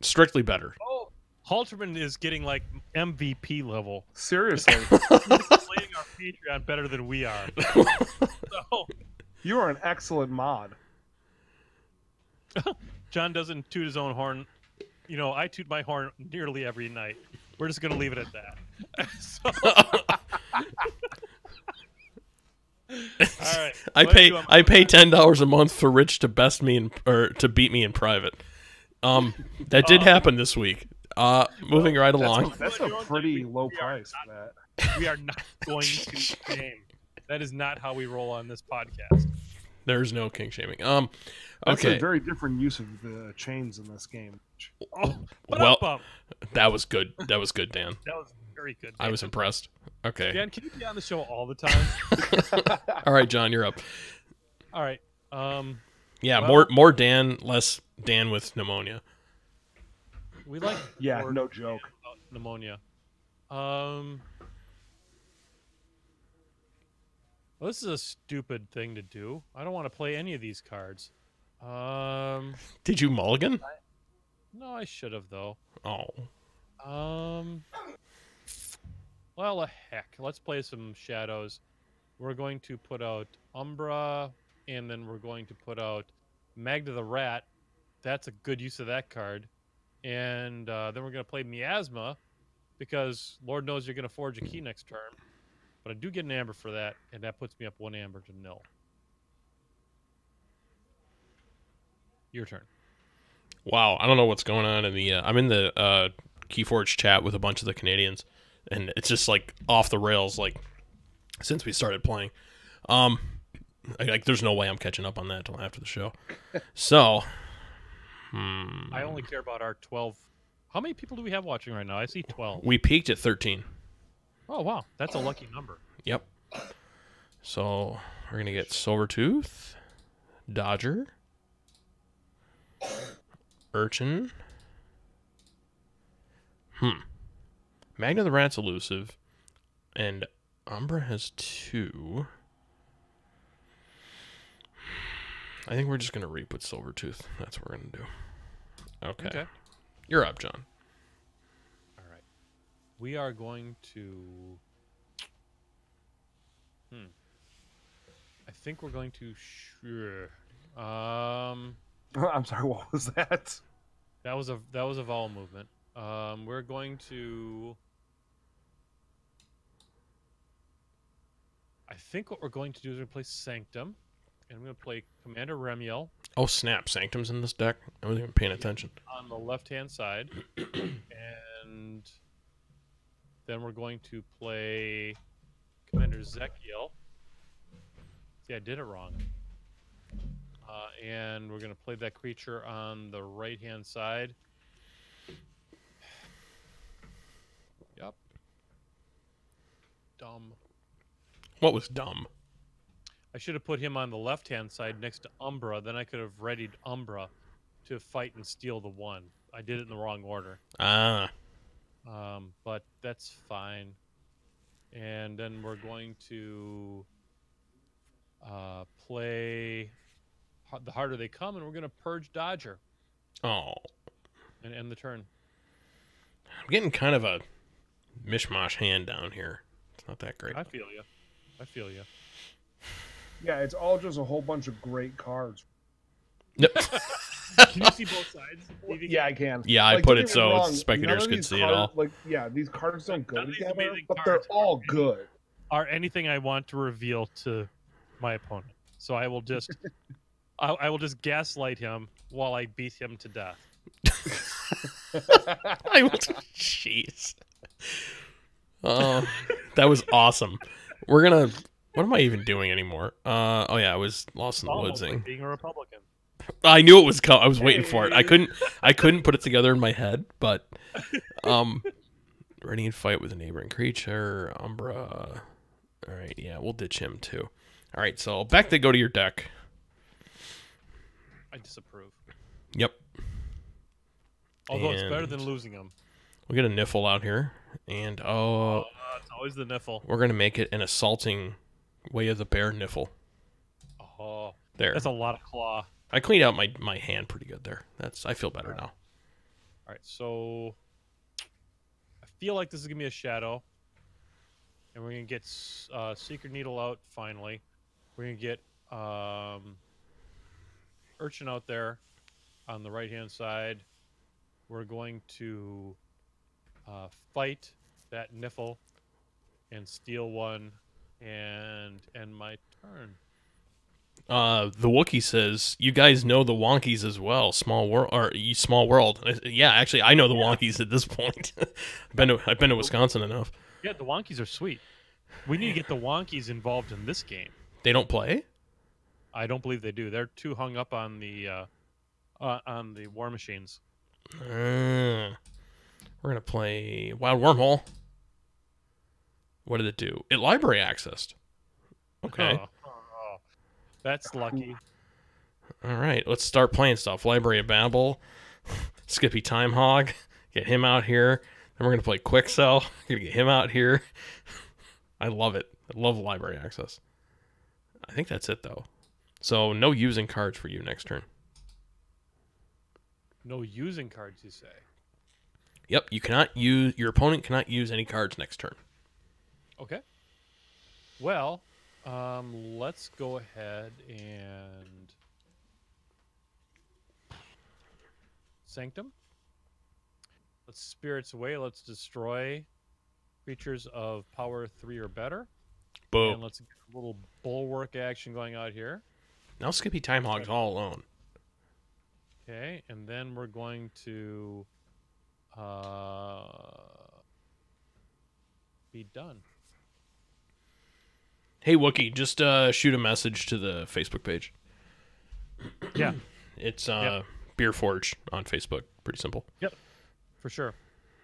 Strictly better. Oh, Halterman is getting like MVP level. Seriously. He's playing our Patreon better than we are. So, You are an excellent mod. John doesn't toot his own horn. I toot my horn nearly every night. We're just going to leave it at that. So, all right. I pay $10 a month for Rich to best me or to beat me in private. That did happen this week. Moving right along. That's a pretty low price for that. We are not going to shame. That is not how we roll on this podcast. There's no king shaming. That's Okay. a very different use of the chains in this game. Oh, Well, that was good. That was good, Dan. that was very good. I was impressed. Okay. Dan, can you be on the show all the time? All right, John, you're up. All right. Yeah, Well- more Dan, less Dan with pneumonia. We like Yeah, more no joke. about pneumonia. Well, this is a stupid thing to do. I don't want to play any of these cards. Did you mulligan? No, I should have though. Oh. Well, heck, let's play some shadows. We're going to put out Umbra, and then we're going to put out Magda the Rat. That's a good use of that card. And then we're going to play Miasma, because Lord knows you're going to forge a key next turn. But I do get an amber for that, and that puts me up 1 amber to 0. Your turn. Wow, I don't know what's going on in the. I'm in the Keyforge chat with a bunch of the Canadians, and it's just like off the rails. Like since we started playing, there's no way I'm catching up on that until after the show. So, I only care about our 12. How many people do we have watching right now? I see 12. we peaked at 13. Oh wow, that's a lucky number. Yep. So we're gonna get Silvertooth, Dodger, Urchin. Magna the Rat's elusive, and Umbra has 2. I think we're just gonna reap with Silvertooth. That's what we're gonna do. Okay. You're up, John. All right. We are going to. I think we're going to. I'm sorry, what was that? That was a vowel movement. We're going to. I think what we're going to do is replace Sanctum, And I'm going to play Commander Remiel Oh, snap. Sanctum's in this deck. I wasn't even paying attention. on the left-hand side. And then we're going to play Commander Zekiel. See, I did it wrong. And we're going to play that creature on the right-hand side. Yep. Dumb. What was dumb? I should have put him on the left-hand side next to Umbra. Then I could have readied Umbra to fight and steal the 1. I did it in the wrong order. Ah. But that's fine. And then we're going to play The Harder They Come, and we're going to purge Dodger Oh. and end the turn. I'm getting kind of a mishmash hand down here. It's not that great. I feel you. Yeah, it's all just a whole bunch of great cards. Yep. Can you see both sides? Yeah, I can. Yeah, I Like, put don't it get me so wrong, spectators none of could these see it cards- all. Like, yeah, these cards don't go None of these together, amazing but they're cards all good. Are anything I want to reveal to my opponent. So I will just I will just gaslight him while I beat him to death. Jeez. Oh, that was awesome. We're gonna. What am I even doing anymore? Oh yeah, I was lost in the Almost woodsing. like being a Republican. I knew it was coming. I was waiting for it. I couldn't put it together in my head, but ready and fight with a neighboring creature. Umbra. All right, yeah, we'll ditch him too. All right, so back to go to your deck. I disapprove. Yep. Although it's better And than losing him. we get a niffle out here, and It's always the niffle. we're gonna make it an assaulting way of the bear niffle. Oh, There. that's a lot of claw. I cleaned out my hand pretty good there. I feel better now. All right, so I feel like this is gonna be a shadow, and we're gonna get Secret Needle out finally. We're gonna get Urchin out there on the right-hand side. We're going to fight that Niffle and steal 1 and end my turn. The Wookiee says, "You guys know the Wonkies as well. Small world. Yeah, actually, I know the Wonkies at this point. I've been to Wisconsin enough. Yeah, the Wonkies are sweet. We need to get the Wonkies involved in this game. They don't play. I don't believe they do. They're too hung up on the war machines. We're gonna play Wild Wormhole. What did it do? It library accessed. Okay. Oh, that's lucky. All right, let's start playing stuff. Library of Babel, Skippy Time Hog, get him out here. Then we're gonna play Quicksell. Gonna get him out here. I love it. I love library access. I think that's it though. So no using cards for you next turn. No using cards, you say? Yep, you cannot use. Your opponent cannot use any cards next turn. Okay. Well, let's go ahead and Sanctum. Let's Spirits Away. Let's destroy creatures of power 3 or better. Boom. And let's get a little bulwark action going out here. Now Skippy Time Hog's all alone. Okay, and then we're going to be done. Hey Wookie, just shoot a message to the Facebook page. Yeah. It's Yep. BeerForge on Facebook. Pretty simple. Yep, for sure.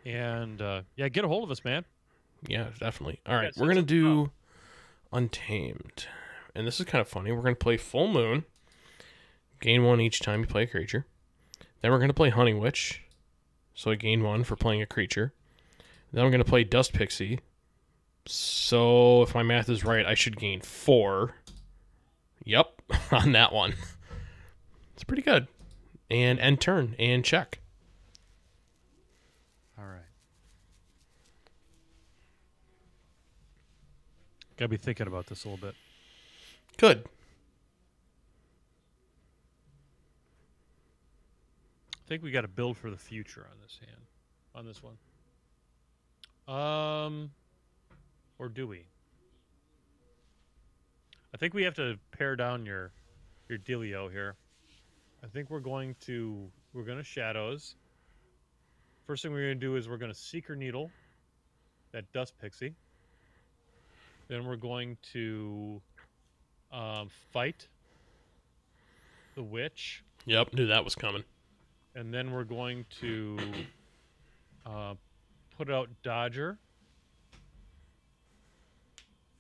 And yeah, get a hold of us, man. Yeah, definitely. All right, Yeah, we're gonna so- do Untamed, and this is kind of funny. We're gonna play Full Moon. Gain 1 each time you play a creature. Then we're gonna play Hunting Witch, so I gain 1 for playing a creature. Then I'm gonna play Dust Pixie. So if my math is right, I should gain 4. Yep, on that one. It's pretty good. And end turn and check. All right. Gotta be thinking about this a little bit. Good. I think we got to build for the future on this hand, on this one. Or do we? I think we have to pare down your your dealio here. I think we're going to shadows. First thing we're going to do is we're going to Seeker Needle that Dust Pixie. Then we're going to fight the Witch. Yep, knew that was coming. And then we're going to put out Dodger.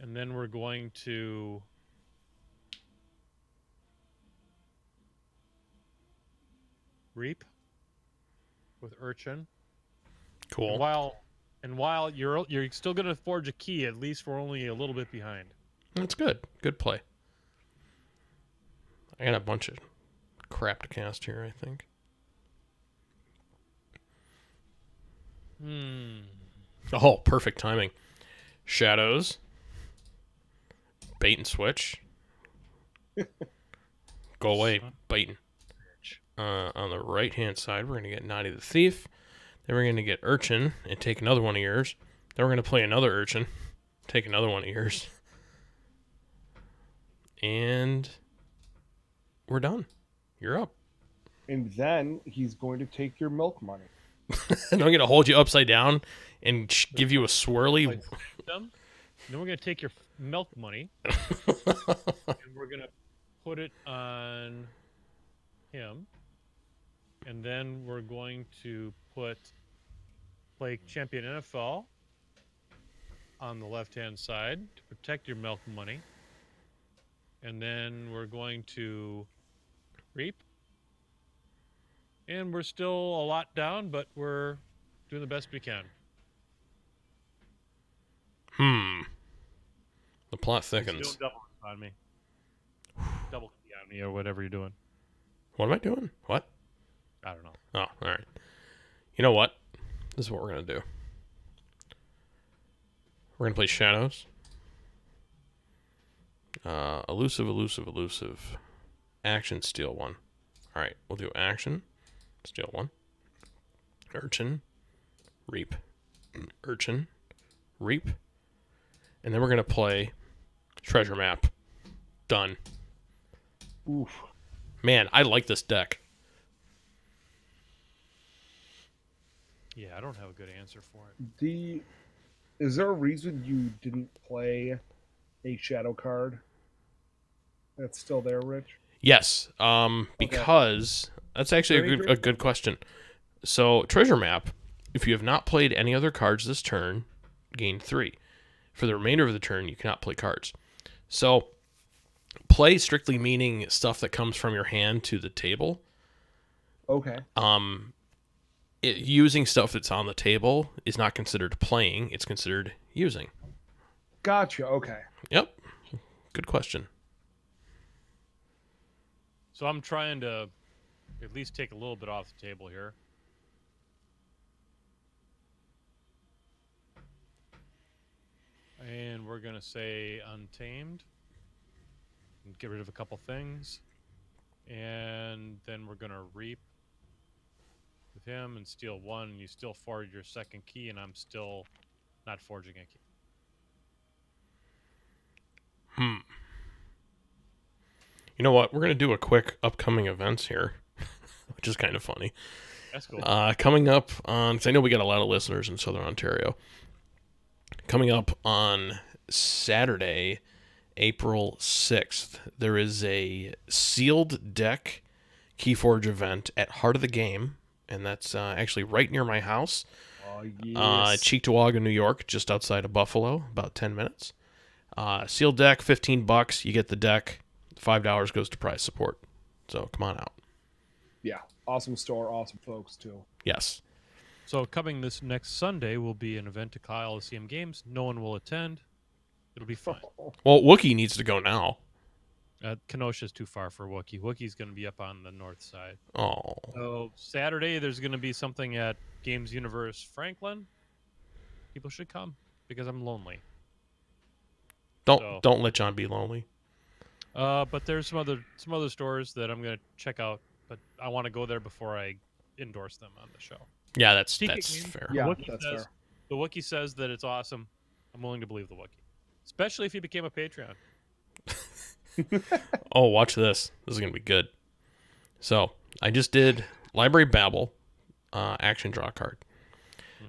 And then we're going to Reap with Urchin. Cool. And while you're still going to forge a key, at least we're only a little bit behind. That's good. Good play. I got a bunch of crap to cast here, I think. Oh, perfect timing. Shadows. Bait and switch. Go away, baiting. On the right-hand side, we're going to get Naughty the Thief. Then we're going to get Urchin and take another one of yours. Then we're going to play another Urchin. Take another one of yours. And we're done. You're up. And then he's going to take your milk money. And I'm going to hold you upside down and give you a swirly. Then we're going to take your milk money. And we're going to put it on him. And then we're going to play Champion NFL on the left-hand side to protect your milk money. And then we're going to Reap. And we're still a lot down, but we're doing the best we can. The plot thickens. Don't double on me. Double key on me or whatever you're doing. What am I doing? What? I don't know. Oh, all right. You know what? This is what we're going to do. We're going to play Shadows. Elusive. Action, steal one. All right, we'll do action, steal one. Urchin, Reap. Urchin, Reap. And then we're going to play Treasure Map. Done. Oof. Man, I like this deck. Yeah, I don't have a good answer for it. Is there a reason you didn't play a shadow card that's still there, Rich? Yes, because that's actually a good question. So, Treasure Map, if you have not played any other cards this turn, gain 3. For the remainder of the turn, you cannot play cards. So, play strictly meaning stuff that comes from your hand to the table. Okay. Using stuff that's on the table is not considered playing. It's considered using. Gotcha. Okay. Yep. Good question. So I'm trying to at least take a little bit off the table here. And we're going to say Untamed. And get rid of a couple things. And then we're going to Reap with him and steal one. And you still forge your second key, and I'm still not forging a key. You know what? We're going to do a quick upcoming events here, which is kind of funny. That's cool. Coming up on, because I know we got a lot of listeners in Southern Ontario. Coming up on Saturday, April 6th, there is a sealed deck Keyforge event at Heart of the Game, and that's actually right near my house. Oh, yes. Cheektowaga, New York, just outside of Buffalo, about 10 minutes. Sealed deck, $15. You get the deck. $5 goes to prize support. So come on out. Yeah. Awesome store. Awesome folks, too. Yes. So coming this next Sunday will be an event to Coliseum Games. No one will attend. It'll be fun. Well, Wookiee needs to go now. Kenosha's too far for Wookiee. Wookiee's going to be up on the north side. Oh. So Saturday there's going to be something at Games Universe Franklin. People should come because I'm lonely. Don't let John be lonely. But there's some other stores that I'm going to check out, but I want to go there before I endorse them on the show. Yeah, that's Games, fair. Yeah, that's fair. The Wookiee says that it's awesome. I'm willing to believe the Wookiee, especially if he became a Patreon. Oh, watch this. This is going to be good. So, I just did Library Babble, action draw card.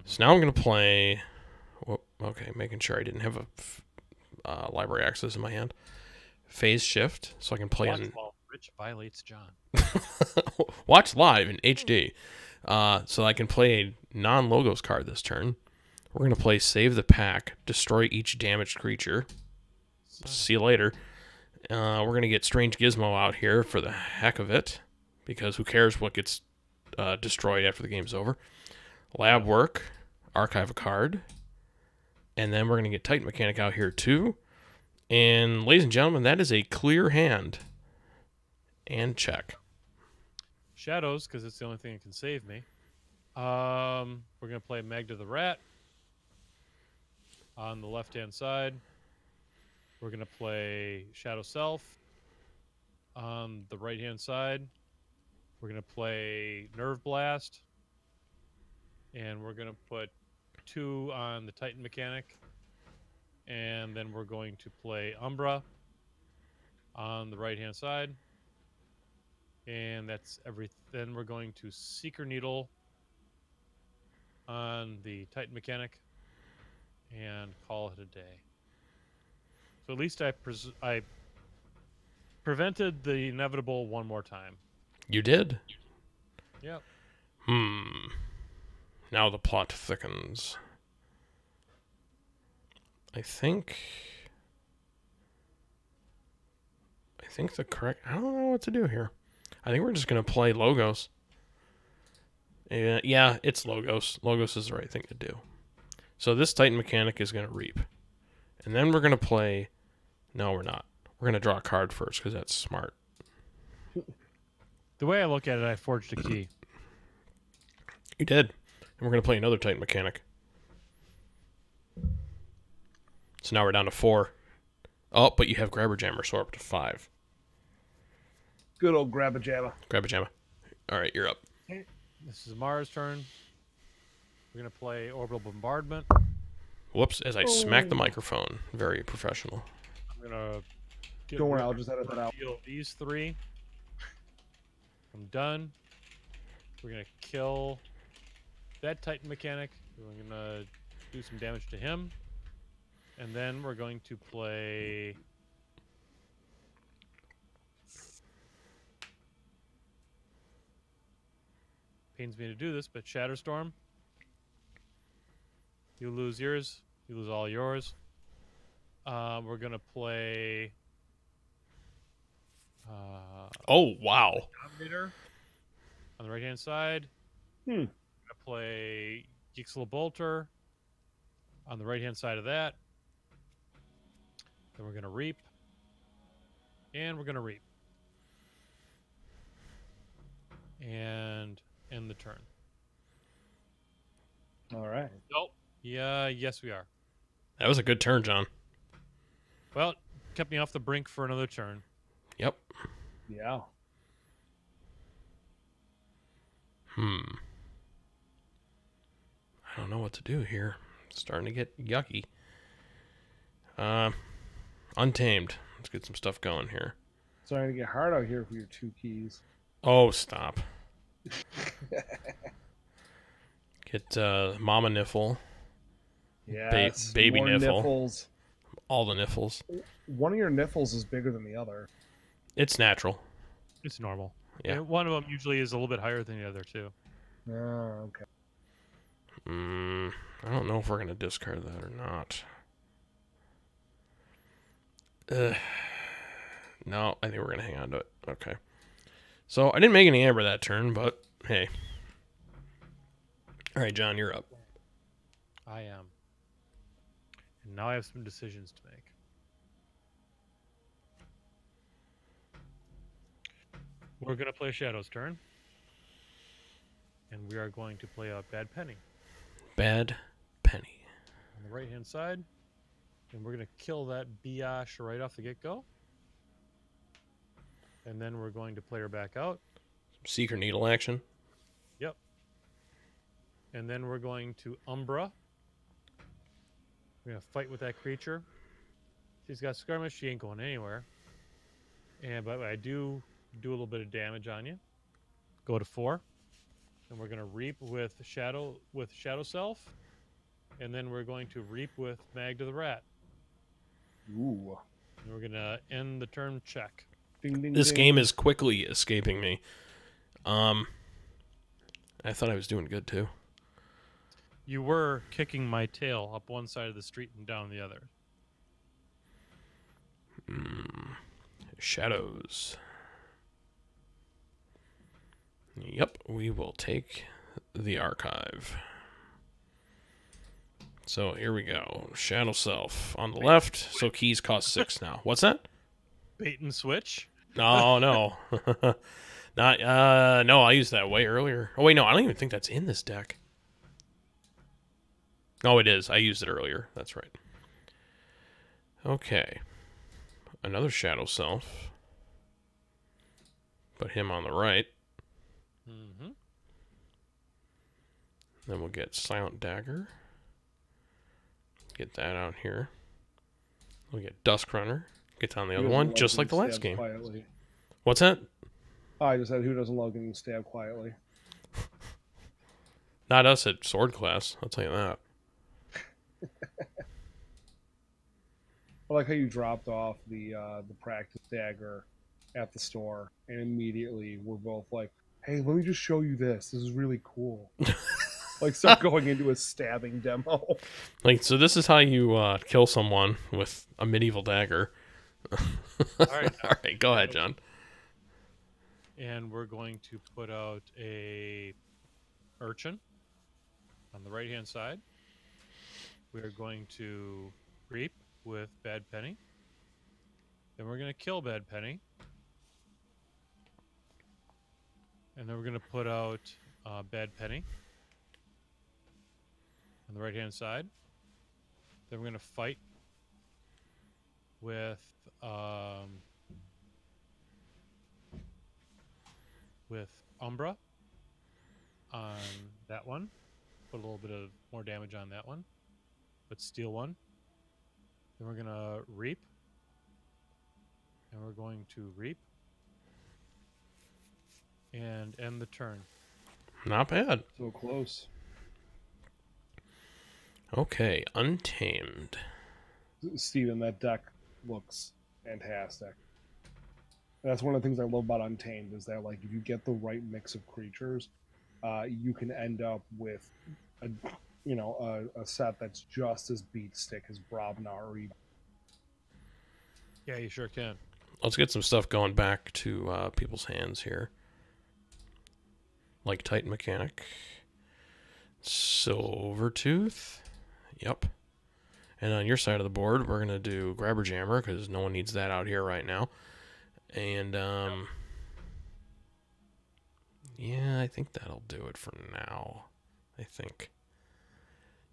So now I'm going to play... Okay, making sure I didn't have a library access in my hand. Phase Shift, so I can play Watch on... while Rich violates John. Watch live in HD. So I can play a non-logos card this turn. We're going to play Save the Pack, destroy each damaged creature. See you later. We're going to get Strange Gizmo out here for the heck of it, because who cares what gets destroyed after the game's over. Lab Work, archive a card, and then we're going to get Titan Mechanic out here too. And ladies and gentlemen, that is a clear hand. And check. Shadows, because it's the only thing that can save me. We're going to play Magda the Rat on the left-hand side. We're going to play Shadow Self on the right-hand side. We're going to play Nerve Blast. And we're going to put 2 on the Titan Mechanic. And then we're going to play Umbra on the right-hand side. And that's everything. Then we're going to Seeker Needle on the Titan Mechanic and call it a day. So at least I prevented the inevitable one more time. You did? Yep. Now the plot thickens. I think the correct... I don't know what to do here. I think we're just going to play Logos. Yeah, it's Logos. Logos is the right thing to do. So this Titan Mechanic is going to Reap. And then we're going to play... No, we're not. We're going to draw a card first, because that's smart. The way I look at it, I forged a key. You did. And we're going to play another Titan Mechanic. So now we're down to 4. Oh, but you have Grabber Jammer, so we're up to 5. Good old Grabba Jabba. Grabber Jammer. All right, you're up. This is Mara's turn. We're going to play Orbital Bombardment. Whoops, as I smack the microphone. Very professional. I'm going to... Don't worry, I'll just edit that out. Deal these 3. I'm done. We're going to kill that Titan Mechanic. We're going to do some damage to him. And then we're going to play... Pains me to do this, but Shatterstorm. You lose yours. You lose all yours. We're going to play... Oh, wow. Dominator on the right-hand side. We're going to play Gixla Bolter on the right-hand side of that. Then we're going to Reap. And we're going to Reap. And end the turn. All right. Nope. Yeah, yes we are. That was a good turn, John. Well, it kept me off the brink for another turn. Yep. Yeah. I don't know what to do here. It's starting to get yucky. Untamed. Let's get some stuff going here. Starting to get hard out here for your 2 keys. Oh, stop. Get Mama Niffle. Yes. Baby more Niffle. Niffles. All the Niffles. One of your Niffles is bigger than the other. It's natural. It's normal. Yeah. And one of them usually is a little bit higher than the other, too. Oh, okay. I don't know if we're going to discard that or not. No, I think we're going to hang on to it. Okay. So, I didn't make any amber that turn, but hey. All right, John, you're up. I am. And now I have some decisions to make. We're going to play Shadow's turn. And we are going to play a Bad Penny Bad Penny. on the right-hand side. And we're going to kill that Biash right off the get-go. And then we're going to play her back out. Seeker Needle action. Yep. And then we're going to Umbra. We're going to fight with that creature. She's got skirmish. She ain't going anywhere. but I do a little bit of damage on you. Go to 4, and we're going to reap with Shadow Self, and then we're going to reap with Magda the Rat. Ooh. And we're going to end the turn check. Ding, ding, This ding. game is quickly escaping me. I thought I was doing good too. You were kicking my tail up one side of the street and down the other. Shadows. Yep, we will take the archive. So here we go. Shadow Self on the left. So keys cost 6 now. What's that? Bait and switch? No, no. Not no, I used that way earlier. Oh wait, no, I don't even think that's in this deck. Oh, it is. I used it earlier. That's right. Okay. Another Shadow Self. Put him on the right. Mm-hmm. Then we'll get Silent Dagger. Get that out here. We'll get Dusk Runner. Get on the other one, just like the last game. Quietly. What's that? Oh, I just said, who doesn't love getting stabbed quietly? Not us at Sword Class, I'll tell you that. I like how you dropped off the practice dagger at the store, and immediately we're both like, "Hey, let me just show you this. This is really cool." Like, start going into a stabbing demo. Like, so this is how you kill someone with a medieval dagger. All right. All right, go ahead, John. And we're going to put out a urchin on the right-hand side. We're going to reap with Bad Penny. Then we're going to kill Bad Penny. And then we're going to put out Bad Penny on the right-hand side. Then we're going to fight with Umbra on that one. Put a little bit of more damage on that one. But steal one. Then we're going to reap. And we're going to reap. And end the turn. Not bad. So close. Okay, Untamed. Steven, that deck looks fantastic. That's one of the things I love about Untamed is that, like, if you get the right mix of creatures, you can end up with a set that's just as beat stick as Brobnar or even. Yeah, you sure can. Let's get some stuff going back to people's hands here. Like Titan Mechanic. Silvertooth. Yep. And on your side of the board, we're going to do Grabber Jammer, because no one needs that out here right now. And, yeah, I think that'll do it for now. I think.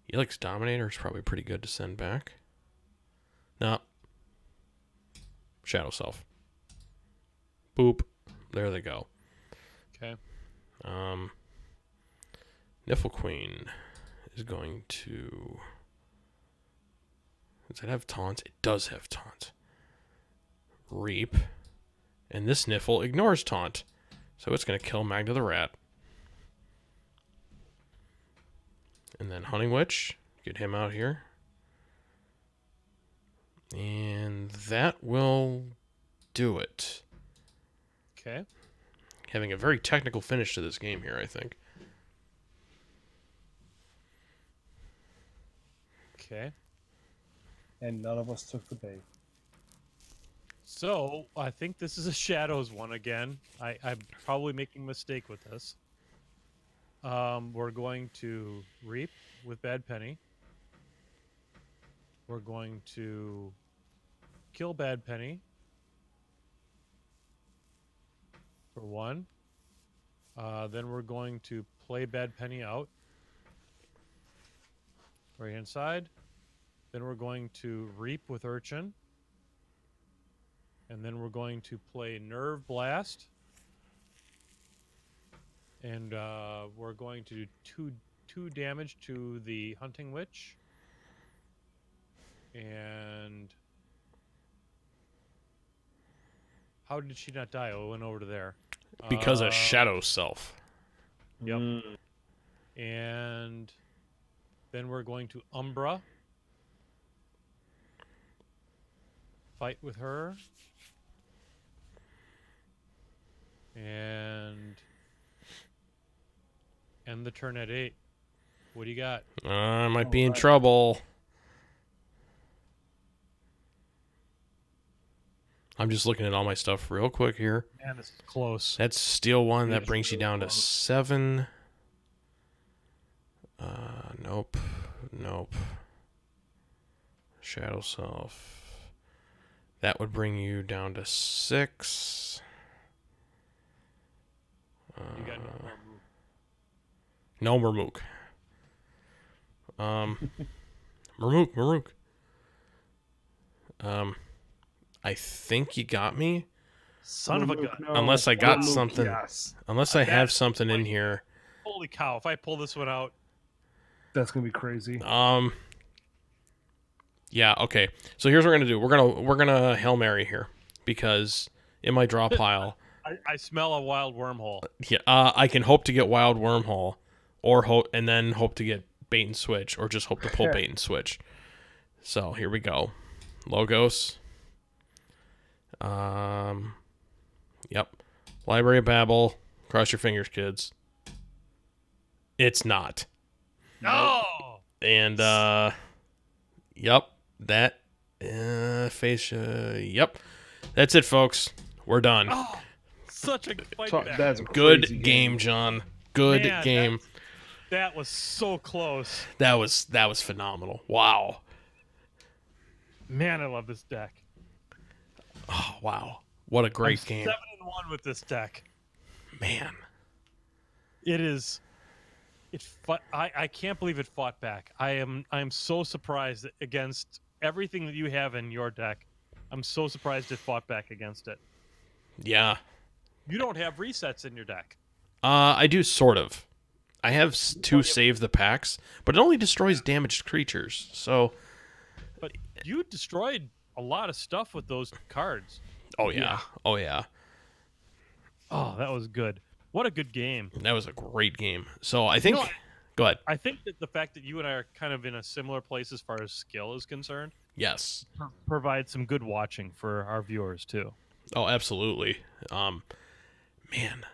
Helix Dominator is probably pretty good to send back. No. Shadow Self. Boop. There they go. Okay. Niffle Queen is going to... Does it have taunt? It does have taunt. Reap. And this Niffle ignores taunt. So it's going to kill Magda the Rat. And then Hunting Witch. Get him out here. And that will do it. Okay. Having a very technical finish to this game here, I think. Okay. And none of us took the bait. So, I think this is a Shadows one again. I'm probably making a mistake with this. We're going to reap with Bad Penny. We're going to kill Bad Penny for one. Then we're going to play Bad Penny out. Right hand side. Then we're going to reap with Urchin. And then we're going to play Nerve Blast. And we're going to do two damage to the Hunting Witch. And How did she not die? Oh, it went over to there. Because of Shadow Self. Yep. Mm. And then we're going to Umbra. Fight with her. And end the turn at 8. What do you got? I might be in trouble. I'm just looking at all my stuff real quick here. Man, this is close. That's Steel 1. That It's brings you really down to close. 7. Nope. Nope. Shadow Self. That would bring you down to 6. You got no more move. No Marmook. Marmook. I think you got me. Son of a gun. No. Unless I got Luke, something. Yes, Unless I have That's something in like- here. Holy cow! If I pull this one out, that's gonna be crazy. Yeah, okay. So here's what we're gonna do. We're gonna Hail Mary here. Because in my draw pile, I smell a wild wormhole. yeah, I can hope to get Wild Wormhole, or hope to get Bait and Switch, or just hope to pull Bait and Switch. So here we go. Logos. Yep. Library of Babel. Cross your fingers, kids. It's not. No. And yep, that face. Yep, that's it, folks. We're done. Oh, such a fight So, back. that's a Good crazy game, John. Good Man, game. That was so close. That was phenomenal. Wow. Man, I love this deck. Oh, wow. What a great game, 7-1 with this deck. man. It is. It fought, I can't believe it fought back. I'm so surprised against everything that you have in your deck. I'm so surprised it fought back against it. Yeah. You don't have resets in your deck. I do sort of. I have two save the packs, but it only destroys damaged creatures. So, But you destroyed a lot of stuff with those cards. oh yeah. Oh yeah. Oh, that was good. What a good game. That was a great game. So I think. know, Go ahead. I think that the fact that you and I are kind of in a similar place as far as skill is concerned Yes. provides some good watching for our viewers too. Oh, absolutely. Man,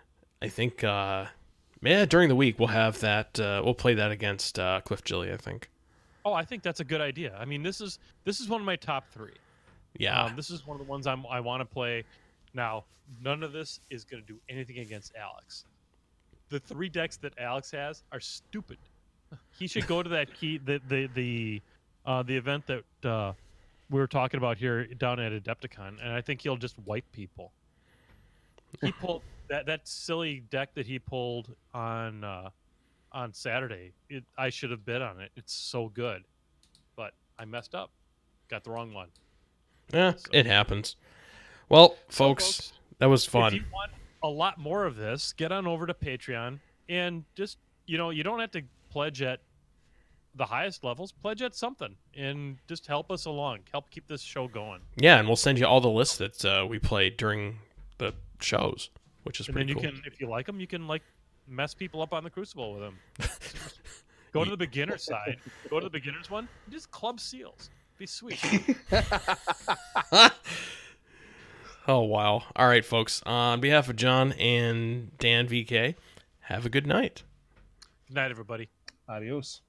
I think. During the week we'll have that. We'll play that against Cliff Gilly, I think. Oh, I think that's a good idea. I mean, this is one of my top 3. Yeah. This is one of the ones I want to play. Now, none of this is going to do anything against Alex. The 3 decks that Alex has are stupid. He should go to that the event that we were talking about here down at Adepticon, and I think he'll just wipe people. He pulled that silly deck that he pulled on Saturday. I should have bid on it. It's so good, but I messed up. Got the wrong one. Yeah, So- it happens. Well, So, folks, that was fun. If you want a lot more of this, get on over to Patreon and just, you don't have to pledge at the highest levels. Pledge at something and just help us along. Help keep this show going. Yeah, and we'll send you all the lists that we played during the shows, which is And then pretty you cool. can, if you like them, you can mess people up on the Crucible with them. Go to the beginner side. Go to the beginners one. And just club seals. Be sweet. Oh, wow. All right, folks. On behalf of John and Dan VK, have a good night. Good night, everybody. Adios.